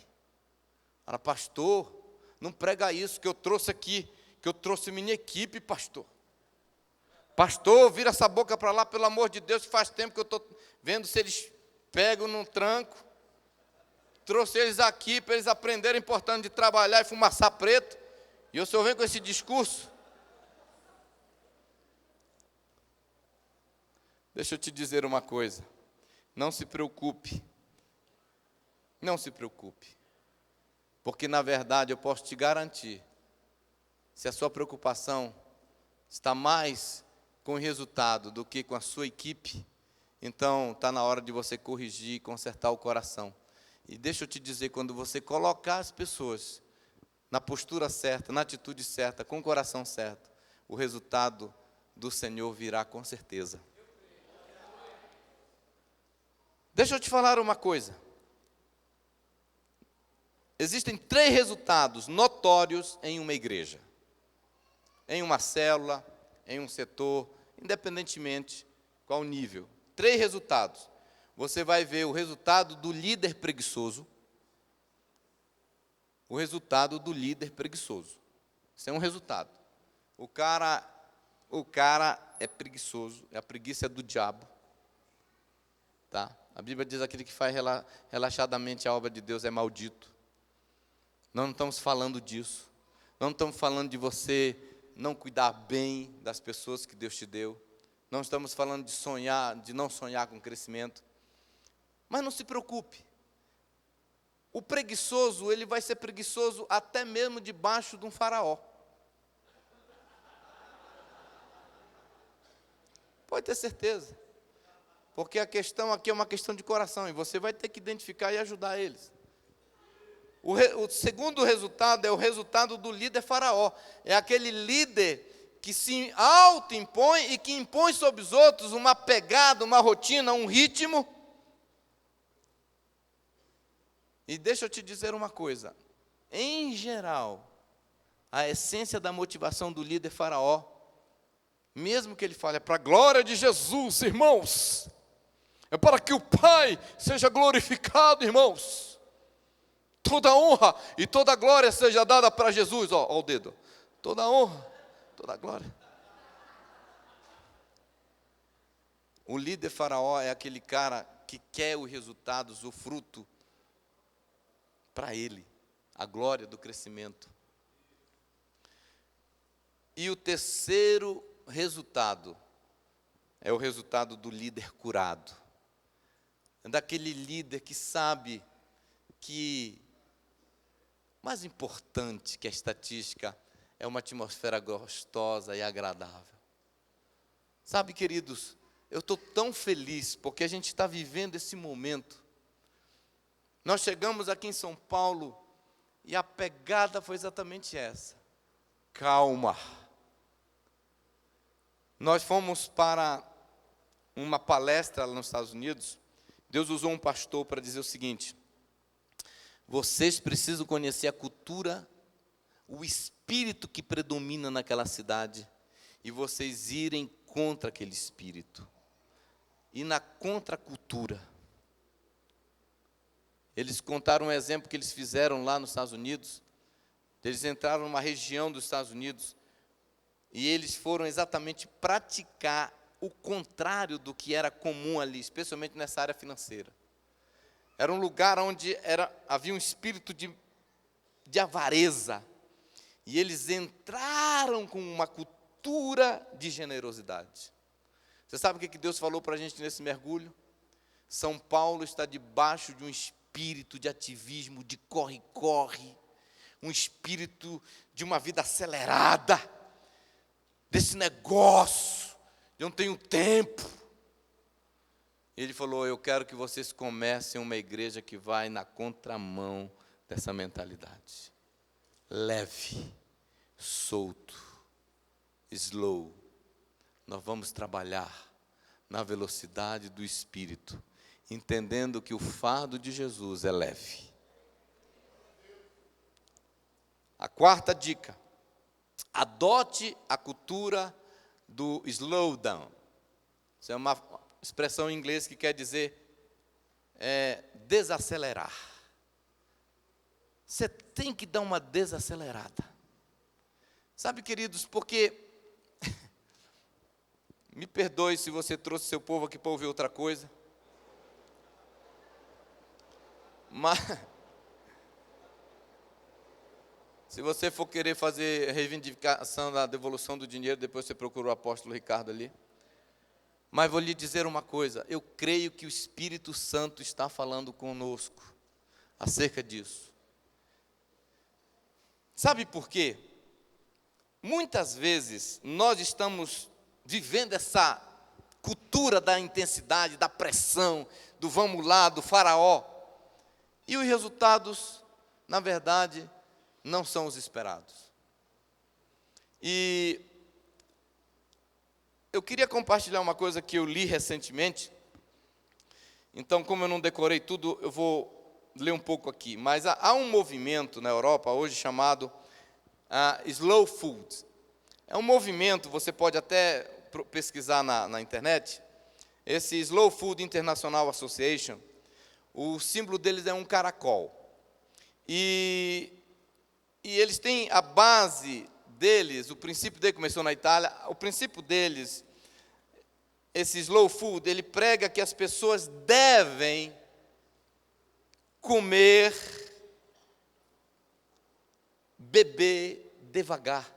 Fala, pastor, não prega isso que eu trouxe aqui, que eu trouxe minha equipe, pastor. Pastor, vira essa boca para lá, pelo amor de Deus, que faz tempo que eu estou vendo se eles pegam num tranco. Trouxe eles aqui para eles aprenderem a importância de trabalhar e fumaçar preto. E o senhor vem com esse discurso? Deixa eu te dizer uma coisa. Não se preocupe. Não se preocupe. Porque, na verdade, eu posso te garantir, se a sua preocupação está mais com o resultado do que com a sua equipe, então está na hora de você corrigir e consertar o coração. E deixa eu te dizer, quando você colocar as pessoas na postura certa, na atitude certa, com o coração certo, o resultado do Senhor virá com certeza. Deixa eu te falar uma coisa. Existem 3 resultados notórios em uma igreja, em uma célula, em um setor, independentemente qual o nível. 3 resultados. Você vai ver o resultado do líder preguiçoso. O resultado do líder preguiçoso. Isso é um resultado. O cara é preguiçoso, a preguiça é do diabo. Tá? A Bíblia diz: aquele que faz relaxadamente a obra de Deus é maldito. Nós não estamos falando disso. Não estamos falando de você não cuidar bem das pessoas que Deus te deu. Não estamos falando de sonhar, de não sonhar com crescimento. Mas não se preocupe. O preguiçoso, ele vai ser preguiçoso até mesmo debaixo de um faraó. Pode ter certeza. Porque a questão aqui é uma questão de coração. E você vai ter que identificar e ajudar eles. O segundo resultado é o resultado do líder faraó. É aquele líder que se auto-impõe e que impõe sobre os outros uma pegada, uma rotina, um ritmo. E deixa eu te dizer uma coisa. Em geral, a essência da motivação do líder faraó, mesmo que ele fale, é para a glória de Jesus, irmãos. É para que o Pai seja glorificado, irmãos. Toda honra e toda glória seja dada para Jesus. Ó o dedo. Toda honra, toda glória. O líder faraó é aquele cara que quer os resultados, o fruto, para ele. A glória do crescimento. E o terceiro resultado é o resultado do líder curado. É daquele líder que sabe que mais importante que a estatística é uma atmosfera gostosa e agradável. Sabe, queridos, eu estou tão feliz porque a gente está vivendo esse momento. Nós chegamos aqui em São Paulo e a pegada foi exatamente essa. Calma. Nós fomos para uma palestra lá nos Estados Unidos. Deus usou um pastor para dizer o seguinte: vocês precisam conhecer a cultura, o espírito que predomina naquela cidade, e vocês irem contra aquele espírito. E na contracultura. Eles contaram um exemplo que eles fizeram lá nos Estados Unidos. Eles entraram numa região dos Estados Unidos e eles foram exatamente praticar o contrário do que era comum ali, especialmente nessa área financeira. Era um lugar onde havia um espírito de avareza. E eles entraram com uma cultura de generosidade. Você sabe o que Deus falou para a gente nesse mergulho? São Paulo está debaixo de um espírito de ativismo, de corre-corre. Um espírito de uma vida acelerada. Desse negócio. Eu não tenho tempo. Ele falou: eu quero que vocês comecem uma igreja que vai na contramão dessa mentalidade. Leve, solto, slow. Nós vamos trabalhar na velocidade do Espírito, entendendo que o fardo de Jesus é leve. A quarta dica: adote a cultura do slow down. Isso é uma expressão em inglês que quer dizer desacelerar. Você tem que dar uma desacelerada. Sabe, queridos, porque me perdoe se você trouxe seu povo aqui para ouvir outra coisa, mas se você for querer fazer reivindicação da devolução do dinheiro, depois você procura o apóstolo Ricardo ali. Mas vou lhe dizer uma coisa: eu creio que o Espírito Santo está falando conosco acerca disso. Sabe por quê? Muitas vezes nós estamos vivendo essa cultura da intensidade, da pressão, do vamos lá, do faraó. E os resultados, na verdade, não são os esperados. E eu queria compartilhar uma coisa que eu li recentemente. Então, como eu não decorei tudo, eu vou ler um pouco aqui. Mas há um movimento na Europa hoje chamado Slow Food. É um movimento, você pode até pesquisar na internet. Esse Slow Food International Association, o símbolo deles é um caracol. E eles têm a base deles, o princípio dele começou na Itália, o princípio deles, esse Slow Food, ele prega que as pessoas devem comer, beber devagar,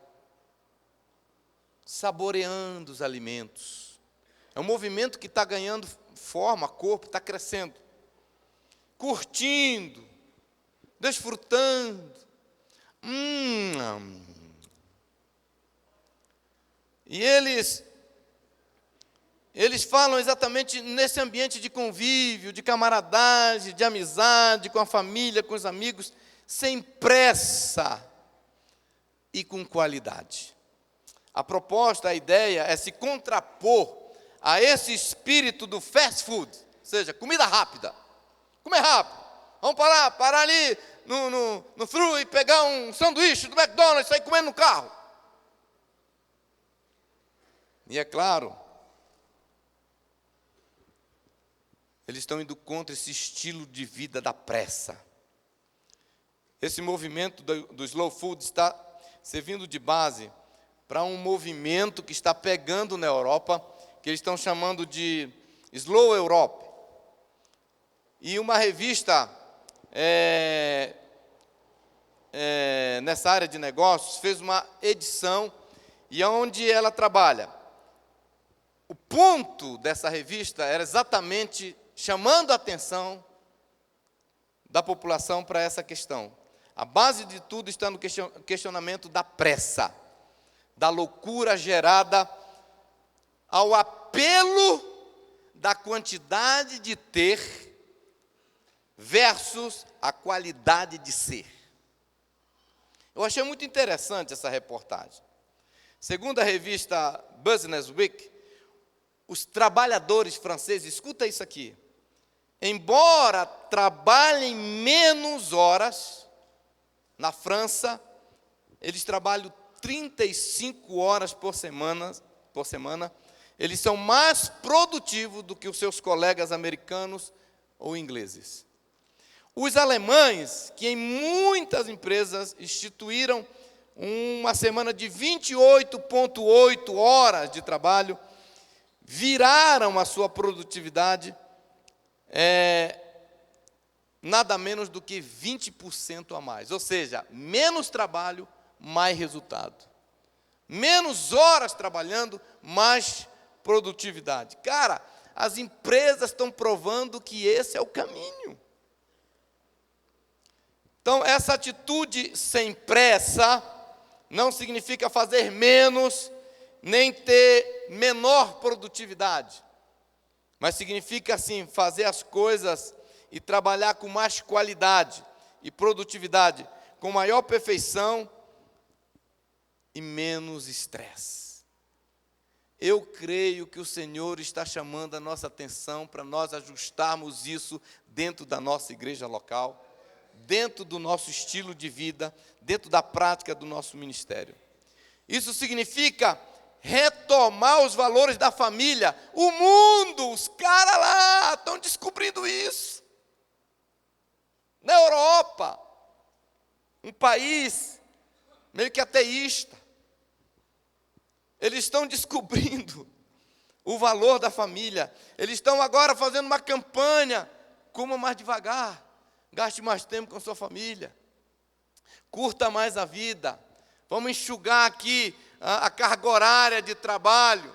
saboreando os alimentos. É um movimento que está ganhando forma, corpo está crescendo, curtindo, desfrutando. E eles falam exatamente nesse ambiente de convívio, de camaradagem, de amizade, com a família, com os amigos, sem pressa e com qualidade. A proposta, a ideia é se contrapor a esse espírito do fast food, ou seja, comida rápida, comer rápido. Vamos parar ali no Fru e pegar um sanduíche do McDonald's e sair comendo no carro. E é claro, eles estão indo contra esse estilo de vida da pressa. Esse movimento do slow food está servindo de base para um movimento que está pegando na Europa, que eles estão chamando de Slow Europe. E uma revista nessa área de negócios fez uma edição, e onde ela trabalha. O ponto dessa revista era exatamente chamando a atenção da população para essa questão. A base de tudo está no questionamento da pressa, da loucura gerada ao apelo da quantidade de ter versus a qualidade de ser. Eu achei muito interessante essa reportagem. Segundo a revista Business Week, os trabalhadores franceses, escuta isso aqui, embora trabalhem menos horas, na França, eles trabalham 35 horas por semana, eles são mais produtivos do que os seus colegas americanos ou ingleses. Os alemães, que em muitas empresas instituíram uma semana de 28,8 horas de trabalho, viraram a sua produtividade nada menos do que 20% a mais. Ou seja, menos trabalho, mais resultado. Menos horas trabalhando, mais produtividade. Cara, as empresas estão provando que esse é o caminho. Então, essa atitude sem pressa não significa fazer menos, nem ter menor produtividade. Mas significa, assim, fazer as coisas e trabalhar com mais qualidade e produtividade, com maior perfeição e menos estresse. Eu creio que o Senhor está chamando a nossa atenção para nós ajustarmos isso dentro da nossa igreja local, dentro do nosso estilo de vida, dentro da prática do nosso ministério. Isso significa retomar os valores da família. O mundo, os caras lá estão descobrindo isso. Na Europa, um país meio que ateísta, eles estão descobrindo o valor da família. Eles estão agora fazendo uma campanha: coma mais devagar, gaste mais tempo com a sua família, curta mais a vida, vamos enxugar aqui a carga horária de trabalho.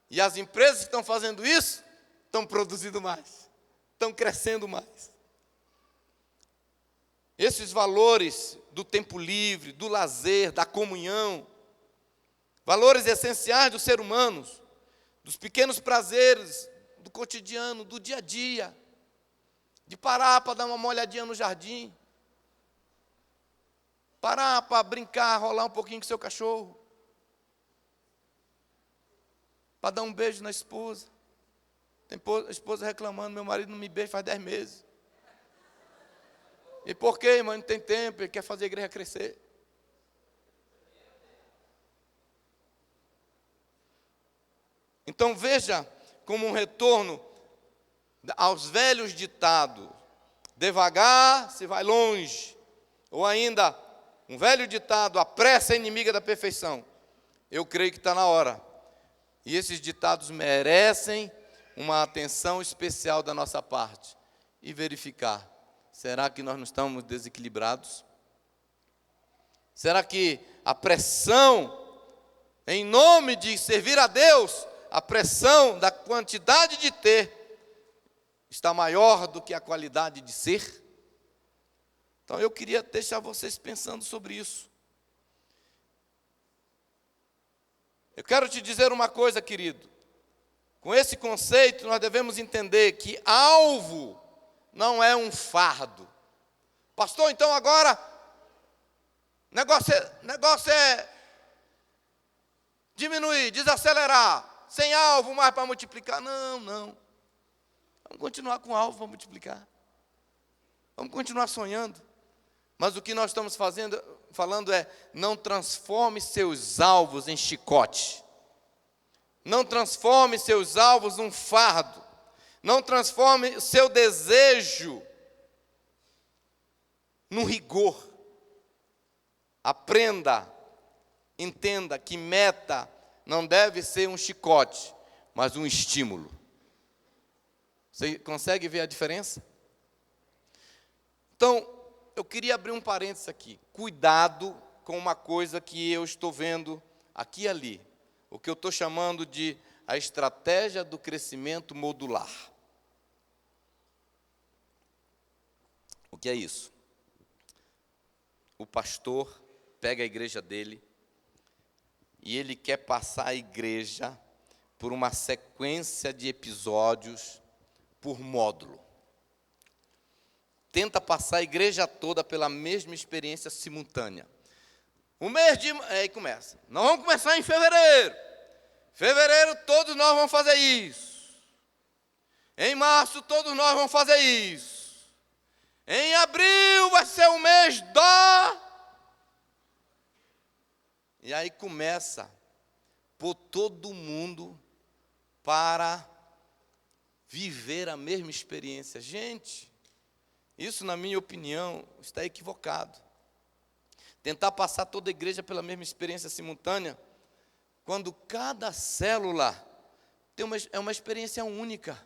E as empresas que estão fazendo isso estão produzindo mais, estão crescendo mais. Esses valores do tempo livre, do lazer, da comunhão, valores essenciais do ser humano, dos pequenos prazeres do cotidiano, do dia a dia, de parar para dar uma olhadinha no jardim, parar para brincar, rolar um pouquinho com seu cachorro, para dar um beijo na esposa. Tem a esposa reclamando: meu marido não me beija faz 10 meses. E por quê, irmão? Não tem tempo, ele quer fazer a igreja crescer. Então veja como um retorno aos velhos ditados: devagar se vai longe. Ou ainda, um velho ditado: a pressa é inimiga da perfeição. Eu creio que está na hora. E esses ditados merecem uma atenção especial da nossa parte. E verificar: será que nós não estamos desequilibrados? Será que a pressão, em nome de servir a Deus, a pressão da quantidade de ter, está maior do que a qualidade de ser? Então eu queria deixar vocês pensando sobre isso. Eu quero te dizer uma coisa, querido. Com esse conceito, nós devemos entender que alvo não é um fardo. Pastor, então agora, negócio é diminuir, desacelerar, sem alvo mais para multiplicar. Não. Vamos continuar com alvo para multiplicar. Vamos continuar sonhando. Mas o que nós estamos falando é: não transforme seus alvos em chicote. Não transforme seus alvos num fardo. Não transforme o seu desejo num rigor. Aprenda, entenda que meta não deve ser um chicote, mas um estímulo. Você consegue ver a diferença? Então, eu queria abrir um parênteses aqui. Cuidado com uma coisa que eu estou vendo aqui e ali. O que eu estou chamando de a estratégia do crescimento modular. O que é isso? O pastor pega a igreja dele e ele quer passar a igreja por uma sequência de episódios por módulo. Tenta passar a igreja toda pela mesma experiência simultânea. Aí começa. Nós vamos começar em fevereiro. Fevereiro todos nós vamos fazer isso. Em março todos nós vamos fazer isso. Em abril vai ser o mês da... E aí começa por todo mundo para viver a mesma experiência. Gente, isso, na minha opinião, está equivocado. Tentar passar toda a igreja pela mesma experiência simultânea, quando cada célula é uma experiência única.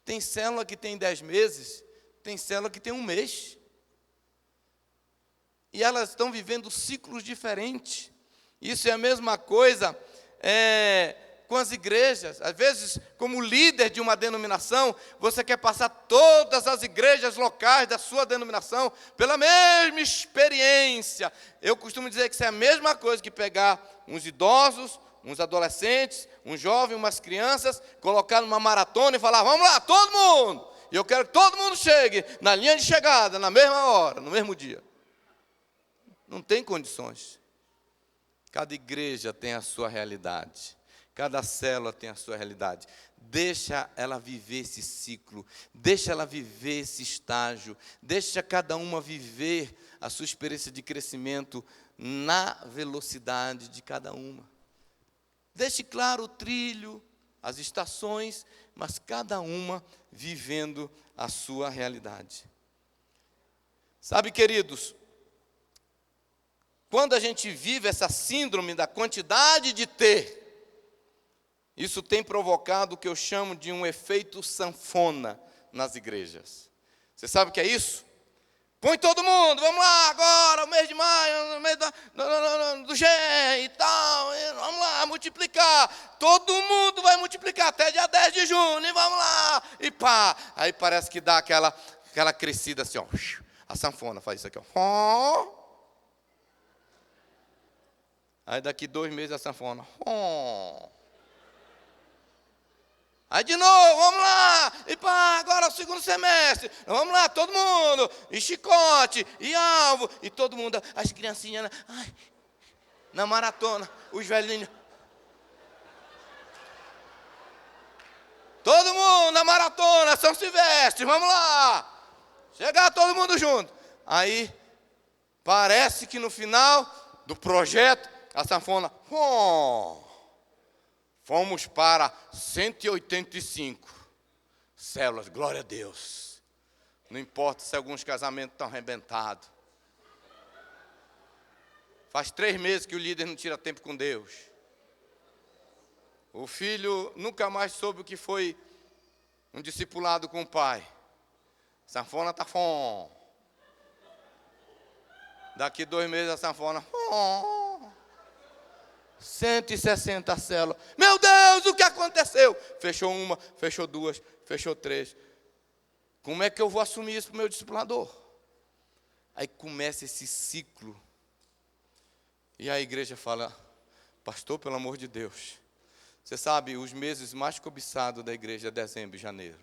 Tem célula que tem 10 meses, tem célula que tem 1 mês. E elas estão vivendo ciclos diferentes. Isso é a mesma coisa com as igrejas. Às vezes, como líder de uma denominação, você quer passar todas as igrejas locais da sua denominação pela mesma experiência. Eu costumo dizer que isso é a mesma coisa que pegar uns idosos, uns adolescentes, um jovem, umas crianças, colocar numa maratona e falar: vamos lá, todo mundo! E eu quero que todo mundo chegue na linha de chegada, na mesma hora, no mesmo dia. Não tem condições. Cada igreja tem a sua realidade. Cada célula tem a sua realidade. Deixa ela viver esse ciclo. Deixa ela viver esse estágio. Deixa cada uma viver a sua experiência de crescimento na velocidade de cada uma. Deixe claro o trilho, as estações, mas cada uma vivendo a sua realidade. Sabe, queridos, quando a gente vive essa síndrome da quantidade de ter, isso tem provocado o que eu chamo de um efeito sanfona nas igrejas. Você sabe o que é isso? Põe todo mundo, vamos lá agora, o mês de maio, no mês do G e tal, e vamos lá, multiplicar. Todo mundo vai multiplicar até dia 10 de junho, e vamos lá, e pá. Aí parece que dá aquela crescida assim, ó. A sanfona faz isso aqui, ó. Aí daqui 2 meses a sanfona. Aí de novo, vamos lá, e pá, agora é o segundo semestre, vamos lá, todo mundo, e chicote, e alvo, e todo mundo, as criancinhas, ai, na maratona, os velhinhos. Todo mundo na maratona, São Silvestre, vamos lá, chegar todo mundo junto. Aí, parece que no final do projeto, a sanfona, fomos para 185 células, glória a Deus. Não importa se alguns casamentos estão arrebentados. Faz 3 meses que o líder não tira tempo com Deus. O filho nunca mais soube o que foi um discipulado com o pai. Sanfona está fom. Daqui 2 meses a sanfona, 160 células. Meu Deus, o que aconteceu? Fechou uma, fechou 2, fechou 3. Como é que eu vou assumir isso para o meu discipulador? Aí começa esse ciclo. E a igreja fala, pastor, pelo amor de Deus. Você sabe, os meses mais cobiçados da igreja é dezembro e janeiro.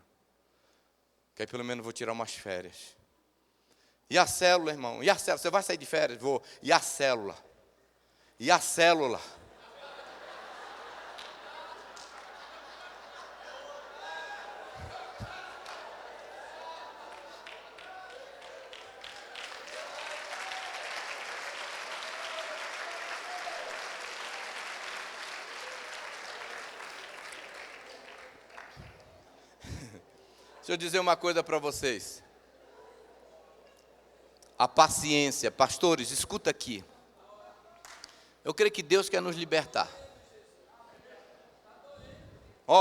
Que aí pelo menos vou tirar umas férias. E a célula, irmão? E a célula? Você vai sair de férias? Vou. E a célula? E a célula? Deixa eu dizer uma coisa para vocês. A paciência, pastores, escuta aqui. Eu creio que Deus quer nos libertar.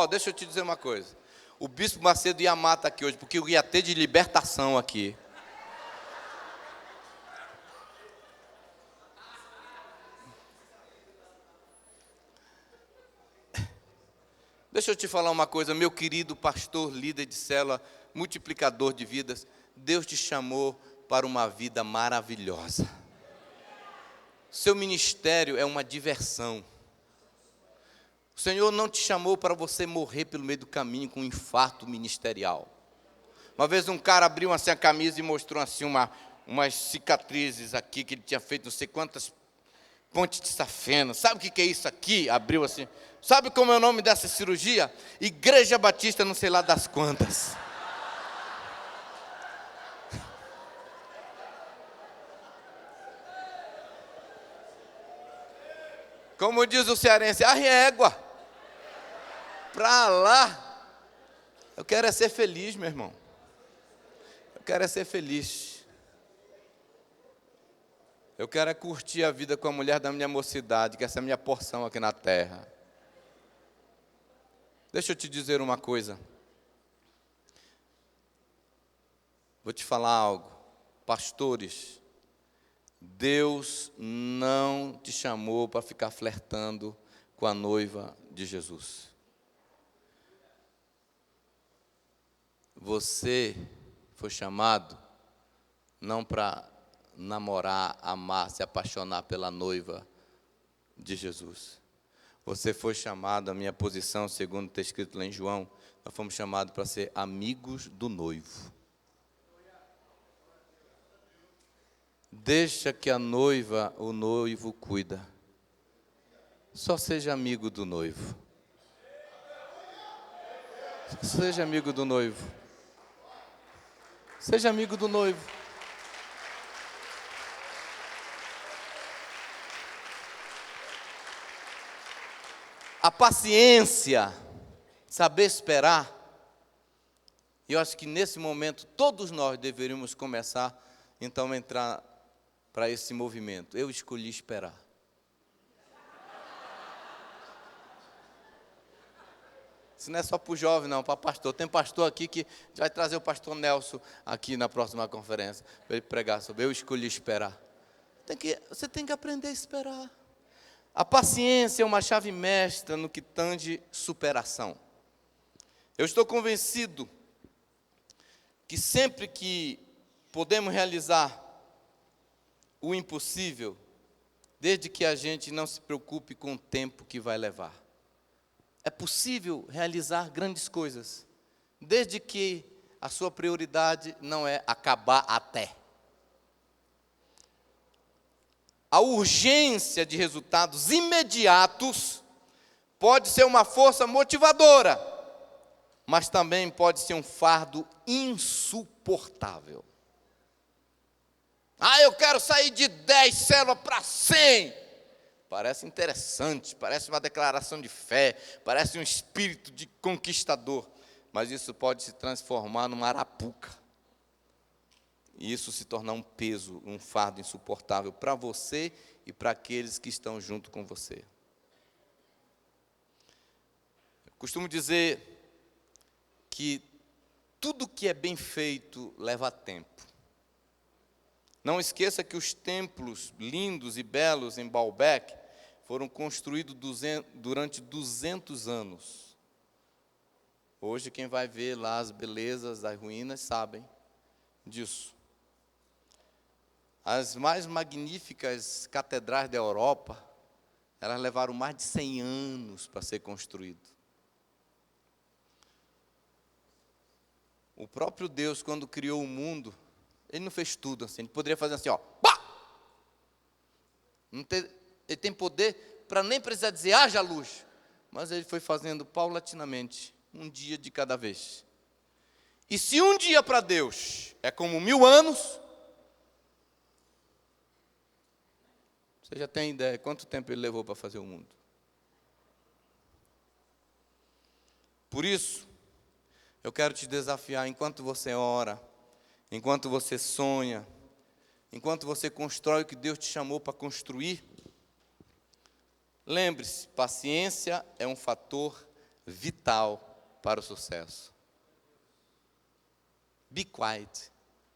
Deixa eu te dizer uma coisa. O bispo Macedo ia matar aqui hoje, porque eu ia ter de libertação aqui. Deixa eu te falar uma coisa, meu querido pastor, líder de célula, multiplicador de vidas. Deus te chamou para uma vida maravilhosa. Seu ministério é uma diversão. O Senhor não te chamou para você morrer pelo meio do caminho com um infarto ministerial. Uma vez um cara abriu assim a camisa e mostrou assim umas cicatrizes aqui que ele tinha feito não sei quantas pontes de safena. Sabe o que é isso aqui? Abriu assim. Sabe como é o nome dessa cirurgia? Igreja Batista não sei lá das quantas. Como diz o cearense, a régua. Para lá. Eu quero é ser feliz, meu irmão. Eu quero é ser feliz. Eu quero é curtir a vida com a mulher da minha mocidade, que essa é a minha porção aqui na terra. Deixa eu te dizer uma coisa. Vou te falar algo. Pastores, Deus não te chamou para ficar flertando com a noiva de Jesus. Você foi chamado não para namorar, amar, se apaixonar pela noiva de Jesus. Você foi chamado, a minha posição, segundo está escrito lá em João, nós fomos chamados para ser amigos do noivo. Deixa que a noiva, o noivo cuida. Só seja amigo do noivo. Seja amigo do noivo. Seja amigo do noivo. A paciência, saber esperar. Eu acho que nesse momento todos nós deveríamos começar, então, a entrar para esse movimento. Eu escolhi esperar. Isso não é só para o jovem, não, para pastor. Tem pastor aqui que vai trazer o pastor Nelson aqui na próxima conferência, para ele pregar sobre eu escolhi esperar. Você tem que aprender a esperar. A paciência é uma chave mestra no que tange superação. Eu estou convencido que sempre que podemos realizar o impossível, desde que a gente não se preocupe com o tempo que vai levar. É possível realizar grandes coisas, desde que a sua prioridade não é acabar até. A urgência de resultados imediatos pode ser uma força motivadora, mas também pode ser um fardo insuportável. Eu quero sair de 10 células para 100. Parece interessante, parece uma declaração de fé, parece um espírito de conquistador, mas isso pode se transformar numa arapuca. E isso se tornar um peso, um fardo insuportável para você e para aqueles que estão junto com você. Eu costumo dizer que tudo que é bem feito leva tempo. Não esqueça que os templos lindos e belos em Baalbek foram construídos durante 200 anos. Hoje quem vai ver lá as belezas das ruínas sabem disso. As mais magníficas catedrais da Europa, elas levaram mais de 100 anos para ser construído. O próprio Deus, quando criou o mundo, Ele não fez tudo assim. Ele poderia fazer assim, pá! Ele tem poder para nem precisar dizer, haja luz. Mas Ele foi fazendo paulatinamente, um dia de cada vez. E se um dia para Deus é como 1000 anos, você já tem ideia quanto tempo Ele levou para fazer o mundo? Por isso, eu quero te desafiar, enquanto você ora, enquanto você sonha, enquanto você constrói o que Deus te chamou para construir, lembre-se, paciência é um fator vital para o sucesso. Be quiet,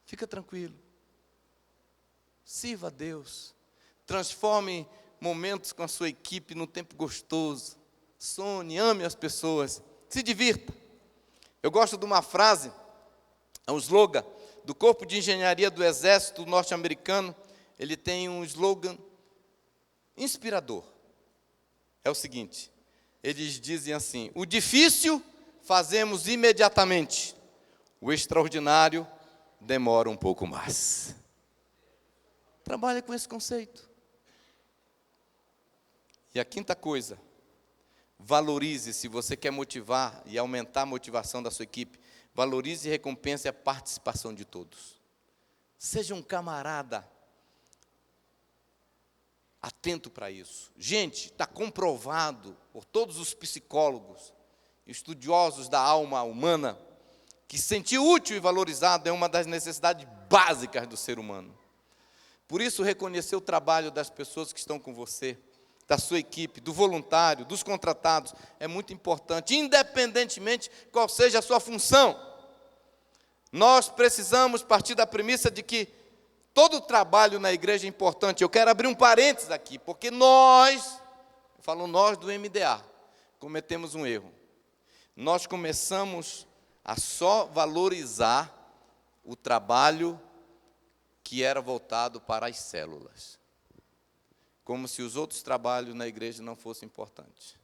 fica tranquilo, sirva a Deus, transforme momentos com a sua equipe num tempo gostoso, sonhe, ame as pessoas, se divirta. Eu gosto de uma frase, é um slogan do Corpo de Engenharia do Exército Norte-Americano. Ele tem um slogan inspirador. É o seguinte, eles dizem assim: o difícil fazemos imediatamente, o extraordinário demora um pouco mais. Trabalhe com esse conceito. E a quinta coisa, valorize, se você quer motivar e aumentar a motivação da sua equipe, valorize e recompense a participação de todos. Seja um camarada atento para isso. Gente, está comprovado por todos os psicólogos, estudiosos da alma humana, que sentir útil e valorizado é uma das necessidades básicas do ser humano. Por isso, reconhecer o trabalho das pessoas que estão com você, da sua equipe, do voluntário, dos contratados, é muito importante, independentemente qual seja a sua função. Nós precisamos partir da premissa de que todo trabalho na igreja é importante. Eu quero abrir um parênteses aqui, porque nós, eu falo nós do MDA, cometemos um erro. Nós começamos a só valorizar o trabalho que era voltado para as células, como se os outros trabalhos na igreja não fossem importantes.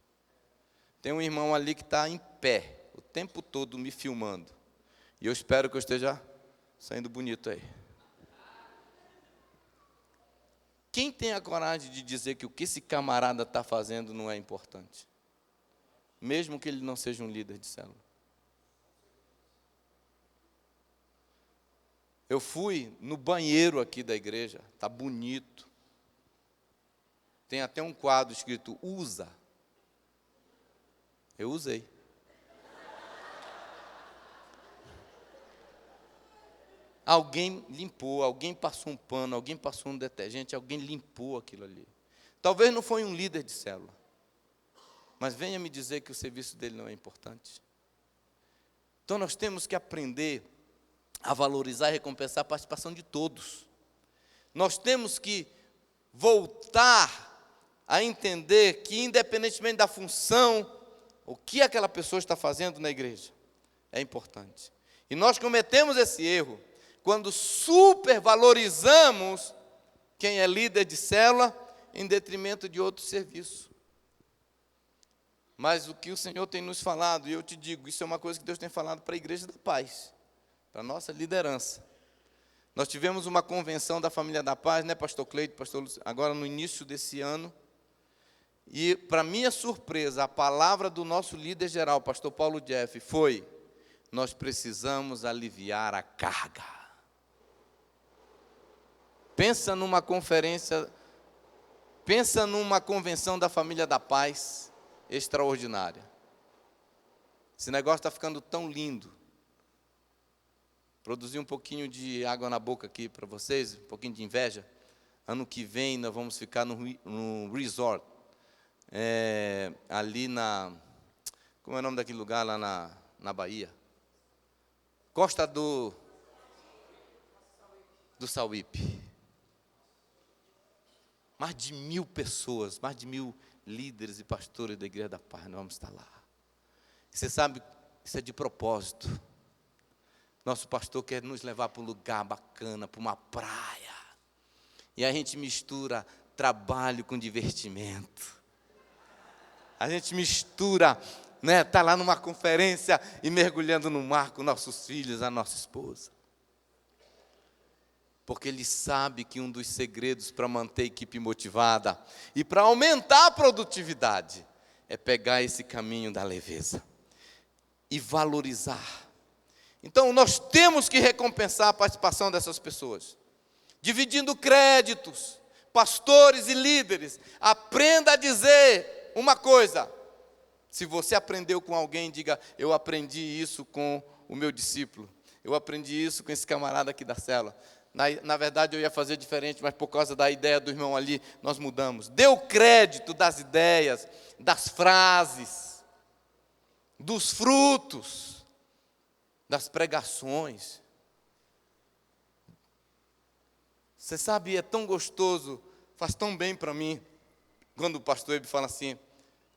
Tem um irmão ali que está em pé, o tempo todo me filmando, e eu espero que eu esteja saindo bonito aí. Quem tem a coragem de dizer que o que esse camarada está fazendo não é importante? Mesmo que ele não seja um líder de célula. Eu fui no banheiro aqui da igreja, está bonito. Tem até um quadro escrito, usa. Eu usei. Alguém limpou, alguém passou um pano, alguém passou um detergente, alguém limpou aquilo ali. Talvez não foi um líder de célula, mas venha me dizer que o serviço dele não é importante. Então nós temos que aprender a valorizar e recompensar a participação de todos. Nós temos que voltar a entender que, independentemente da função, o que aquela pessoa está fazendo na igreja é importante. E nós cometemos esse erro quando supervalorizamos quem é líder de célula em detrimento de outro serviço. Mas o que o Senhor tem nos falado, e eu te digo, isso é uma coisa que Deus tem falado para a Igreja da Paz, para a nossa liderança. Nós tivemos uma convenção da Família da Paz, né, pastor Cleide, pastor Luciano, agora no início desse ano, e para minha surpresa, a palavra do nosso líder geral, pastor Paulo Jeff, foi: nós precisamos aliviar a carga. Pensa numa conferência, pensa numa convenção da Família da Paz extraordinária. Esse negócio está ficando tão lindo. Produzi um pouquinho de água na boca aqui para vocês, um pouquinho de inveja. Ano que vem nós vamos ficar no resort, ali como é o nome daquele lugar lá na Bahia? Costa do Sauípe. Mais de 1.000 pessoas, mais de 1.000 líderes e pastores da Igreja da Paz, nós vamos estar lá. Você sabe, isso é de propósito. Nosso pastor quer nos levar para um lugar bacana, para uma praia. E a gente mistura trabalho com divertimento. A gente mistura, né, tá lá numa conferência e mergulhando no mar com nossos filhos, a nossa esposa. Porque ele sabe que um dos segredos para manter a equipe motivada e para aumentar a produtividade é pegar esse caminho da leveza e valorizar. Então, nós temos que recompensar a participação dessas pessoas, dividindo créditos. Pastores e líderes, aprenda a dizer uma coisa. Se você aprendeu com alguém, diga: eu aprendi isso com o meu discípulo, eu aprendi isso com esse camarada aqui da célula. Na verdade, eu ia fazer diferente, mas por causa da ideia do irmão ali, nós mudamos. Dê o crédito das ideias, das frases, dos frutos, das pregações. Você sabe, é tão gostoso, faz tão bem para mim, quando o pastor Ebe fala assim,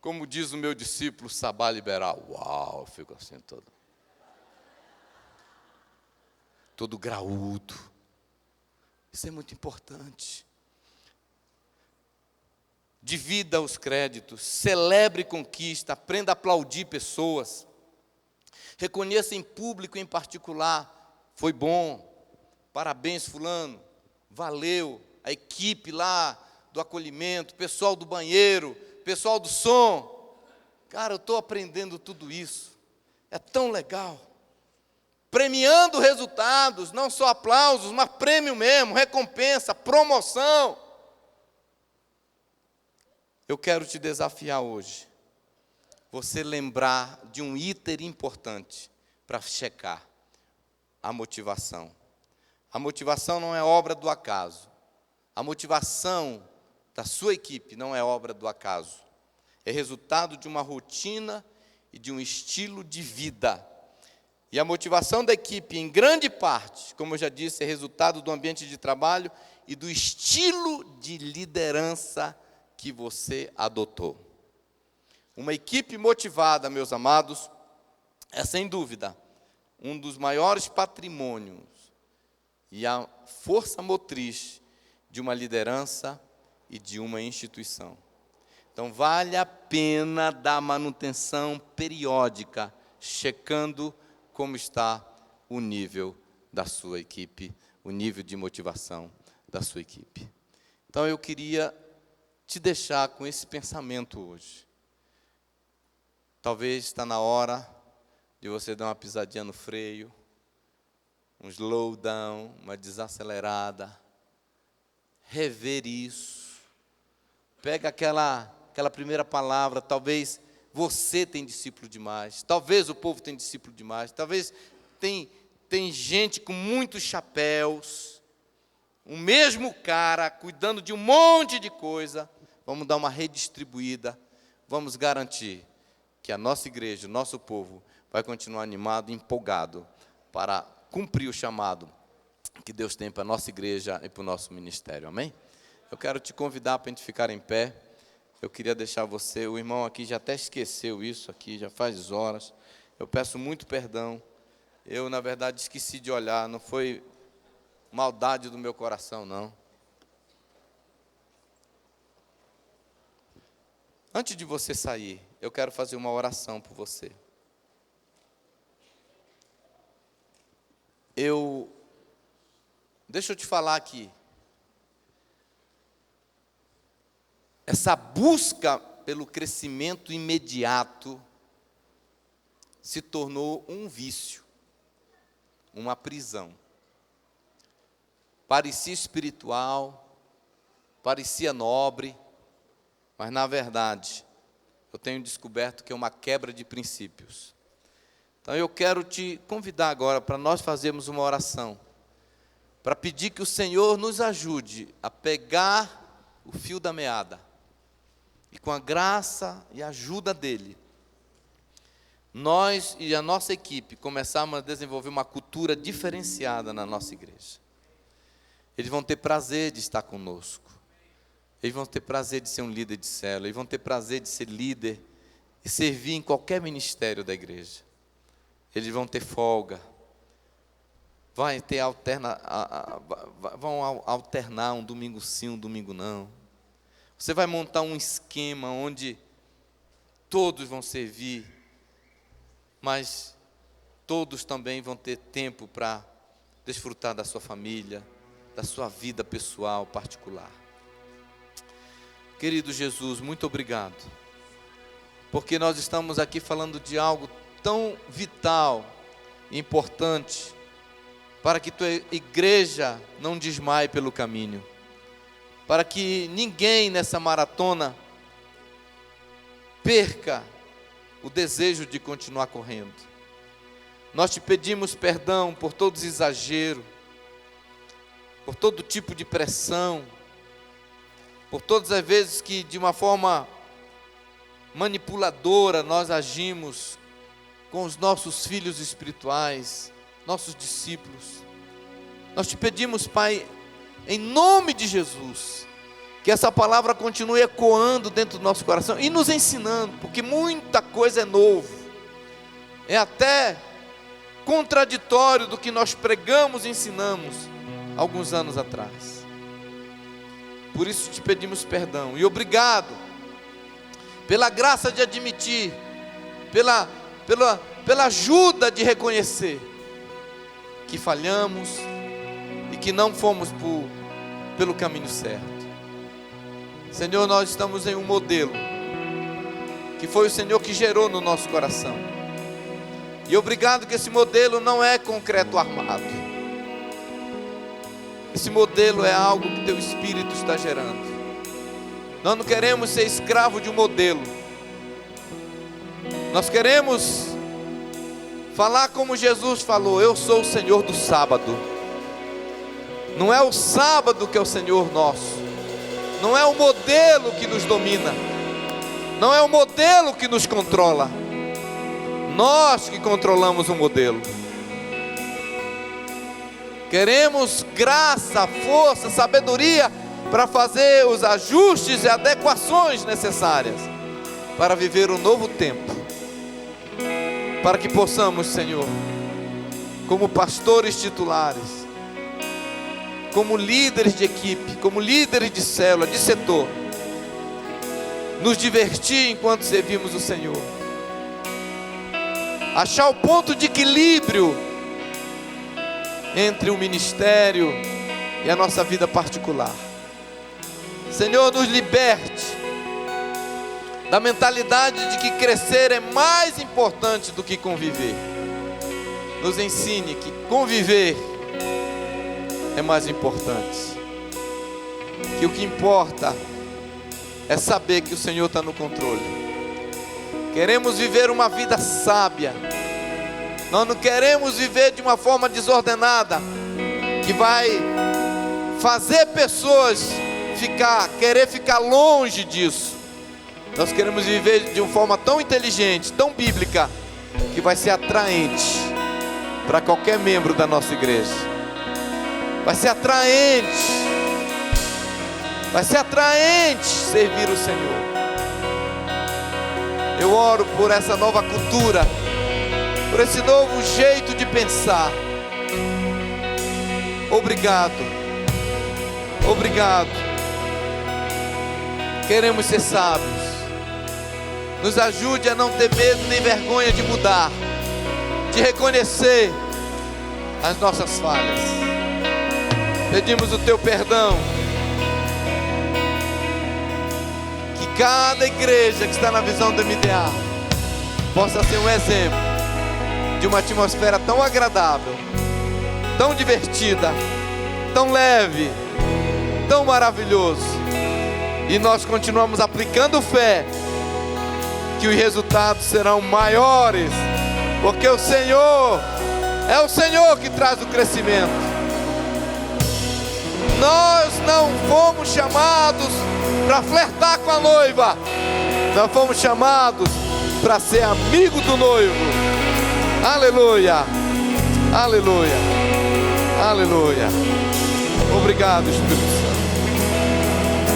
como diz o meu discípulo, Sabá liberal. Uau, eu fico assim todo graúdo. Isso é muito importante. Divida os créditos, celebre conquista, aprenda a aplaudir pessoas. Reconheça em público e em particular, foi bom, parabéns fulano, valeu, a equipe lá do acolhimento, pessoal do banheiro, pessoal do som. Cara, eu estou aprendendo tudo isso, é tão legal. Premiando resultados, não só aplausos, mas prêmio mesmo, recompensa, promoção. Eu quero te desafiar hoje, você lembrar de um item importante para checar a motivação. A motivação não é obra do acaso. A motivação da sua equipe não é obra do acaso. É resultado de uma rotina e de um estilo de vida. E a motivação da equipe, em grande parte, como eu já disse, é resultado do ambiente de trabalho e do estilo de liderança que você adotou. Uma equipe motivada, meus amados, é sem dúvida um dos maiores patrimônios e a força motriz de uma liderança e de uma instituição. Então, vale a pena dar manutenção periódica, checando como está o nível da sua equipe, o nível de motivação da sua equipe. Então eu queria te deixar com esse pensamento hoje. Talvez está na hora de você dar uma pisadinha no freio, um slow down, uma desacelerada, rever isso. Pega aquela primeira palavra, talvez você tem discípulo demais, talvez o povo tem discípulo demais, talvez tem gente com muitos chapéus, o mesmo cara cuidando de um monte de coisa. Vamos dar uma redistribuída, vamos garantir que a nossa igreja, o nosso povo, vai continuar animado e empolgado para cumprir o chamado que Deus tem para a nossa igreja e para o nosso ministério, amém? Eu quero te convidar para a gente ficar em pé. Eu queria deixar você, o irmão aqui já até esqueceu isso aqui, já faz horas. Eu peço muito perdão. Eu, na verdade, esqueci de olhar, não foi maldade do meu coração, não. Antes de você sair, eu quero fazer uma oração por você. Deixa eu te falar aqui. Essa busca pelo crescimento imediato se tornou um vício, uma prisão. Parecia espiritual, parecia nobre, mas na verdade, eu tenho descoberto que é uma quebra de princípios. Então eu quero te convidar agora para nós fazermos uma oração, para pedir que o Senhor nos ajude a pegar o fio da meada, e com a graça e a ajuda dEle, nós e a nossa equipe começarmos a desenvolver uma cultura diferenciada na nossa igreja. Eles vão ter prazer de estar conosco. Eles vão ter prazer de ser um líder de célula. Eles vão ter prazer de ser líder e servir em qualquer ministério da igreja. Eles vão ter folga. Vão alternar um domingo sim, um domingo não. Você vai montar um esquema onde todos vão servir, mas todos também vão ter tempo para desfrutar da sua família, da sua vida pessoal, particular. Querido Jesus, muito obrigado, porque nós estamos aqui falando de algo tão vital e importante, para que tua igreja não desmaie pelo caminho, para que ninguém nessa maratona perca o desejo de continuar correndo. Nós te pedimos perdão por todo exagero, por todo tipo de pressão, por todas as vezes que de uma forma manipuladora nós agimos com os nossos filhos espirituais, nossos discípulos. Nós te pedimos, Pai, em nome de Jesus, que essa palavra continue ecoando dentro do nosso coração e nos ensinando, porque muita coisa é novo, é até contraditório do que nós pregamos e ensinamos alguns anos atrás. Por isso te pedimos perdão e obrigado pela graça de admitir, pela ajuda de reconhecer que falhamos e que não fomos pelo caminho certo. Senhor, nós estamos em um modelo que foi o Senhor que gerou no nosso coração, e obrigado que esse modelo não é concreto armado. Esse modelo é algo que teu Espírito está gerando. Nós não queremos ser escravo de um modelo. Nós queremos falar como Jesus falou: eu sou o Senhor do sábado. Não é o sábado que é o Senhor nosso. Não é o modelo que nos domina. Não é o modelo que nos controla. Nós que controlamos o modelo. Queremos graça, força, sabedoria para fazer os ajustes e adequações necessárias para viver um novo tempo, para que possamos, Senhor, como pastores titulares, como líderes de equipe, como líderes de célula, de setor, nos divertir enquanto servimos o Senhor, achar o ponto de equilíbrio entre o ministério e a nossa vida particular. Senhor, nos liberte da mentalidade de que crescer é mais importante do que conviver. Nos ensine que conviver é mais importante. Que o que importa é saber que o Senhor está no controle. Queremos viver uma vida sábia. Nós não queremos viver de uma forma desordenada, que vai fazer pessoas querer ficar longe disso. Nós queremos viver de uma forma tão inteligente, tão bíblica, que vai ser atraente para qualquer membro da nossa igreja. Vai ser atraente servir o Senhor. Eu oro por essa nova cultura, por esse novo jeito de pensar. Obrigado. Queremos ser sábios. Nos ajude a não ter medo nem vergonha de mudar, de reconhecer as nossas falhas. Pedimos o teu perdão. Que cada igreja que está na visão do MDA possa ser um exemplo de uma atmosfera tão agradável, tão divertida, tão leve, tão maravilhoso. E nós continuamos aplicando fé, que os resultados serão maiores, porque o Senhor é o Senhor que traz o crescimento. Nós não fomos chamados para flertar com a noiva, nós fomos chamados para ser amigo do noivo. Aleluia, aleluia, aleluia. Obrigado, Espírito Santo.